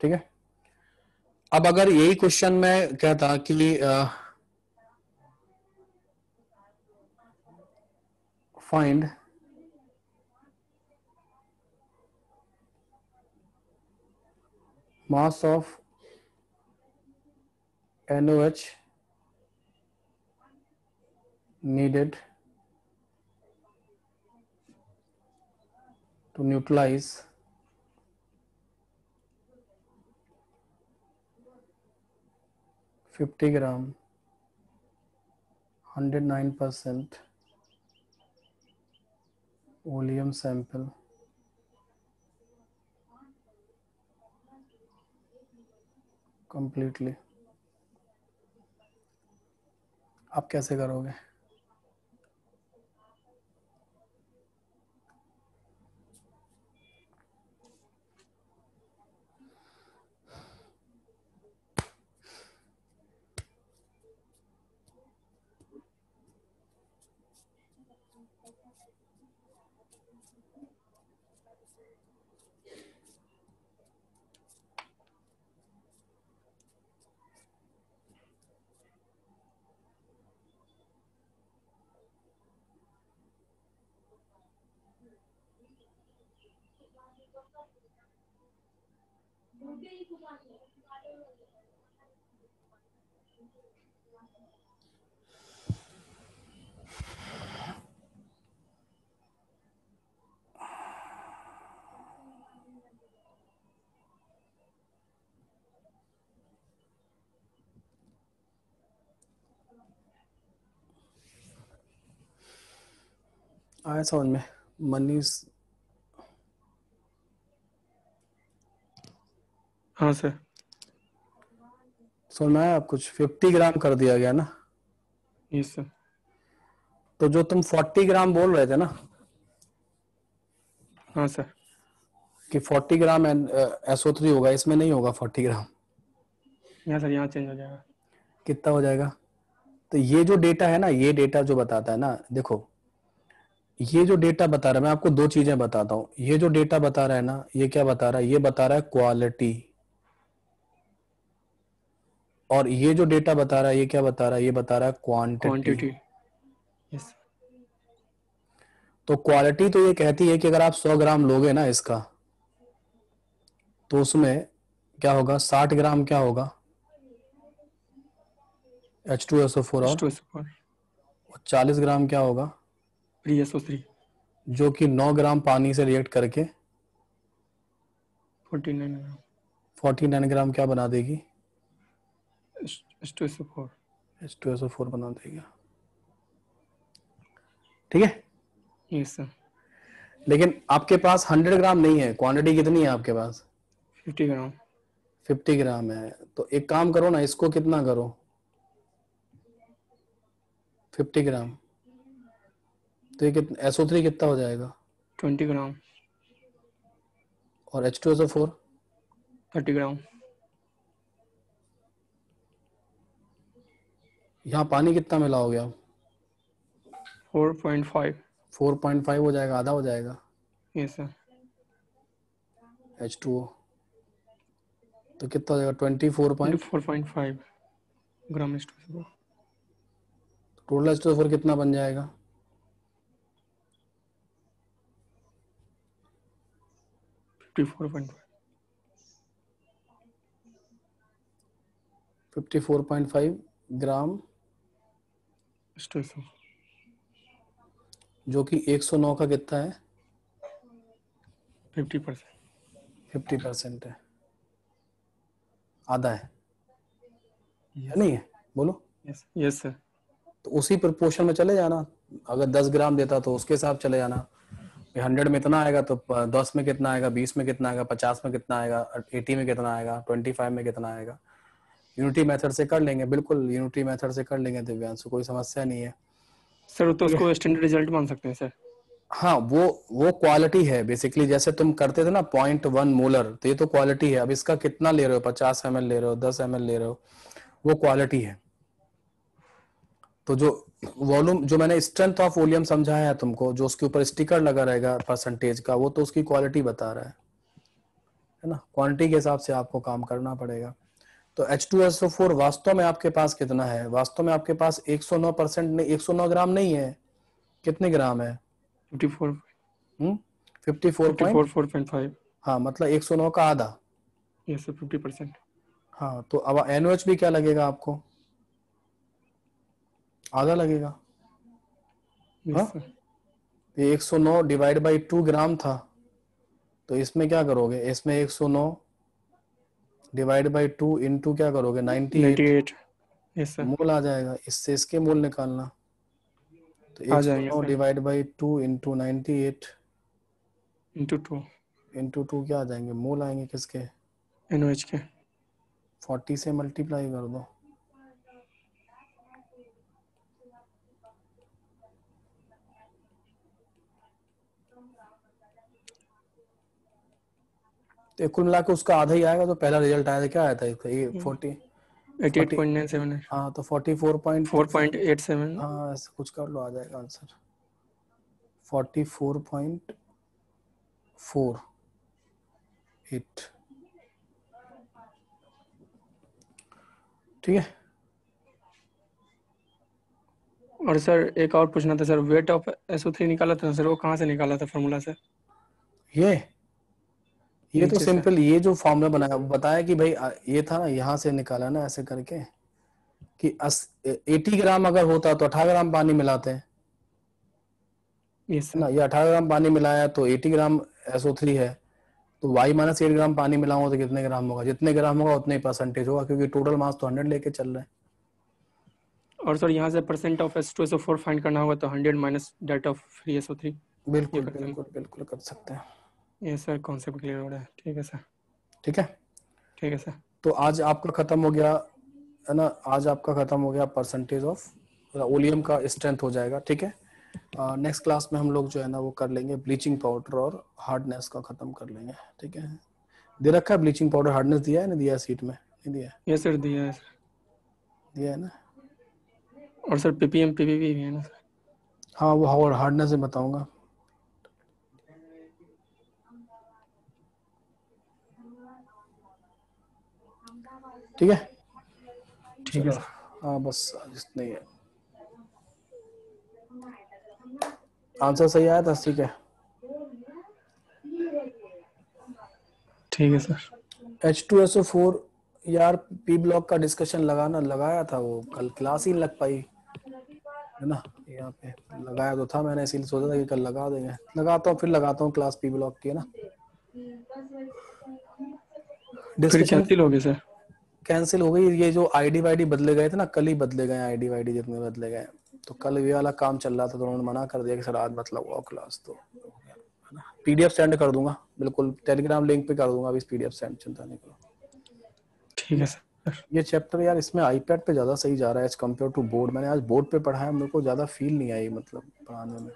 ठीक है, अब अगर यही क्वेश्चन में कहता कि find mass of NOH needed to neutralize 50 gram 109% oleum sample completely, आप कैसे करोगे, आया समझ में, मनीष, हाँ सर, समझ में आया, आप कुछ 50 ग्राम कर दिया गया ना, यस सर, तो जो तुम 40 ग्राम बोल रहे थे ना, हाँ सर, कि 40 ग्राम SO3 होगा, इसमें नहीं होगा 40 ग्राम, यहाँ सर, यहाँ चेंज हो जाएगा, कितना हो जाएगा। तो ये जो डेटा है ना, ये डेटा जो बताता है ना, देखो ये जो डेटा बता रहा है, मैं आपको दो चीजें बताता हूँ, ये जो डेटा बता रहा है ना, ये क्या बता रहा है, ये बता रहा है क्वालिटी, और ये जो डेटा बता रहा है ये क्या बता रहा है, ये बता रहा है क्वांटिटी। यस, तो क्वालिटी तो ये कहती है कि अगर आप 100 ग्राम लोगे ना इसका, तो उसमें क्या होगा, 60 ग्राम क्या होगा, H2SO4 और H2SO4 40 ग्राम क्या होगा, PaSO3 जो कि 9 ग्राम पानी से रिएक्ट करके 49 ग्राम 49 ग्राम क्या बना देगी, H2SO4। H2SO4 बना देगी। ठीक है, यस सर। लेकिन आपके पास 100 ग्राम नहीं है, क्वांटिटी कितनी है आपके पास, 50 ग्राम 50 ग्राम है। तो एक काम करो ना, इसको कितना करो, 50 ग्राम, तो ये कितना SO3 कितना हो जाएगा, 20 ग्राम और H2SO4 30 ग्राम यहाँ पानी कितना मिलाओगे आप, 4.5। 4.5 हो जाएगा, आधा हो जाएगा यस सर। H2O, तो कितना हो जाएगा 24.5। ग्राम H2SO4। टोटल H2SO4 कितना बन जाएगा, 54.5 54.5 ग्राम, H2SO। जो कि 109 का कितना है, 50%। 50% है, आधा है या नहीं है, बोलो। Yes yes sir. तो उसी प्रोपोर्शन में चले जाना, अगर 10 ग्राम देता तो उसके साथ चले जाना, 100 में इतना आएगा तो 10 में कितना आएगा, 20 में कितना आएगा, 50 में कितना आएगा, 80 में कितना आएगा, 25 में कितना आएगा। यूनिटी मेथड से कर लेंगे, बिल्कुल यूनिटी मेथड से कर लेंगे दिव्यांशु, कोई समस्या नहीं है सर तो उसको स्टैंडर्ड रिजल्ट मान सकते हैं सर। हाँ, वो क्वालिटी है बेसिकली, जैसे तुम करते थे ना 0.1 मोलर, तो ये तो क्वालिटी है। अब इसका कितना ले रहे हो, 50 ml ले रहे हो, 10 ml ले रहे हो, वो क्वालिटी है। तो जो वॉल्यूम, जो मैंने स्ट्रेंथ ऑफ वॉल्यूम समझाया है तुमको, जो उसके ऊपर स्टिकर लगा रहेगा परसेंटेज का, वो तो उसकी क्वालिटी बता रहा है ना। क्वांटिटी के हिसाब से आपको काम करना पड़ेगा। तो H2SO4 वास्तव में आपके पास कितना है, वास्तव में आपके पास 109% नहीं, 109 ग्राम नहीं है, कितने ग्राम है, 54 54 4.5। हाँ, मतलब 109 का आधा। Yes sir 50%। हाँ, तो अब NOH भी क्या लगेगा आपको, आधा लगेगा। हाँ, यस सर। ये 109 डिवाइड बाई 2 ग्राम था, तो इसमें क्या करोगे, इसमें 109 डिवाइड बाई 2 इंटू क्या करोगे, 98 यस सर। मोल आ जाएगा। इससे इसके मोल निकालना, तो आ जाएंगे 109 sir. Divide by 2 into 98 into 2 into 2 क्या आ जाएंगे, मोल आएंगे किसके, NOH के। 40 से मल्टीप्लाई कर दो, तो कुल मिला के उसका आधा ही आएगा। तो पहला रिजल्ट आया था, क्या आया था इसका, ये 40 88.97 है। हाँ, तो 44 4.87। हाँ, ऐसा कुछ कर लो, आ जाएगा आंसर 44.48। ठीक है। और सर एक और पूछना था सर, वेट ऑफ SO3 निकाला था सर, वो कहाँ से निकाला था फॉर्मूला से? ये तो नीचे से। सिंपल, ये जो फॉर्मूला बनाया बताया कि भाई ये था ना, यहाँ से निकाला ना ऐसे करके कि 80 ग्राम अगर होता तो 18 ग्राम पानी मिलाते हैं, यस है ना। सर। ये 18 ग्राम पानी मिलाया तो 80 ग्राम SO3 है, तो y माइनस 8 ग्राम पानी मिलाऊंगा तो कितने ग्राम होगा, जितने ग्राम होगा उतने ही परसेंटेज होगा, क्योंकि टोटल मास तो 100 लेके चल रहे हैं। और सर यहाँ से परसेंट ऑफ H2SO4 फाइंड करना होगा तो 100 minus date of free SO3। बिल्कुल बिल्कुल बिल्कुल कर सकते हैं। ये सर कॉन्सेप्ट क्लियर हो रहा है। ठीक है सर। ठीक है, ठीक है सर। तो आज आपका खत्म हो गया, है ना, आज आपका खत्म हो गया परसेंटेज ऑफ ओलियम का स्ट्रेंथ हो जाएगा। ठीक है, नेक्स्ट क्लास में हम लोग जो है ना वो कर लेंगे ब्लीचिंग पाउडर और हार्डनेस का खत्म कर लेंगे। ठीक है, दे रखा है ब्लीचिंग पाउडर हार्डनेस, दिया है ना, दिया है सीट में, नहीं दिया है, ये सर दिया है सर। दिया है ना। और सर PPM PPV भी है ना सर? हाँ, वो हार्डनेस में बताऊंगा। ठीक है, ठीक है सर। हाँ बस इतना ही है। आंसर सही आया था, ठीक है। ठीक है सर। H2SO4 यार पी ब्लॉक का डिस्कशन लगाया था, वो कल क्लास ही नहीं लग पाई है ना, यहाँ पे लगाया तो था मैंने, इसीलिए सोचा था कि कल लगा देंगे। लगाता हूँ क्लास पी ब्लॉक की है ना। फिर कैंसिल हो गई सर? कैंसिल हो गई। ये जो आईडी वाईडी बदले गए थे ना, कल ही बदले गए आईडी वाईडी जितने बदले गए, तो कल ये वाला काम चल रहा था तो उन्होंने मना कर दिया कि सर आज मत लगवाओ क्लास। तो पीडीएफ सेंड कर दूंगा, बिल्कुल टेलीग्राम लिंक पे कर दूंगा अभी पीडीएफ सेंड, चिंता नहीं करो। ठीक है सर। ये चैप्टर यार इसमें आईपैड पे ज्यादा सही जा रहा है एज कम्पेयर टू बोर्ड। मैंने आज बोर्ड पे पढ़ा है, मेरे को ज्यादा फील नहीं आई मतलब पढ़ाने में।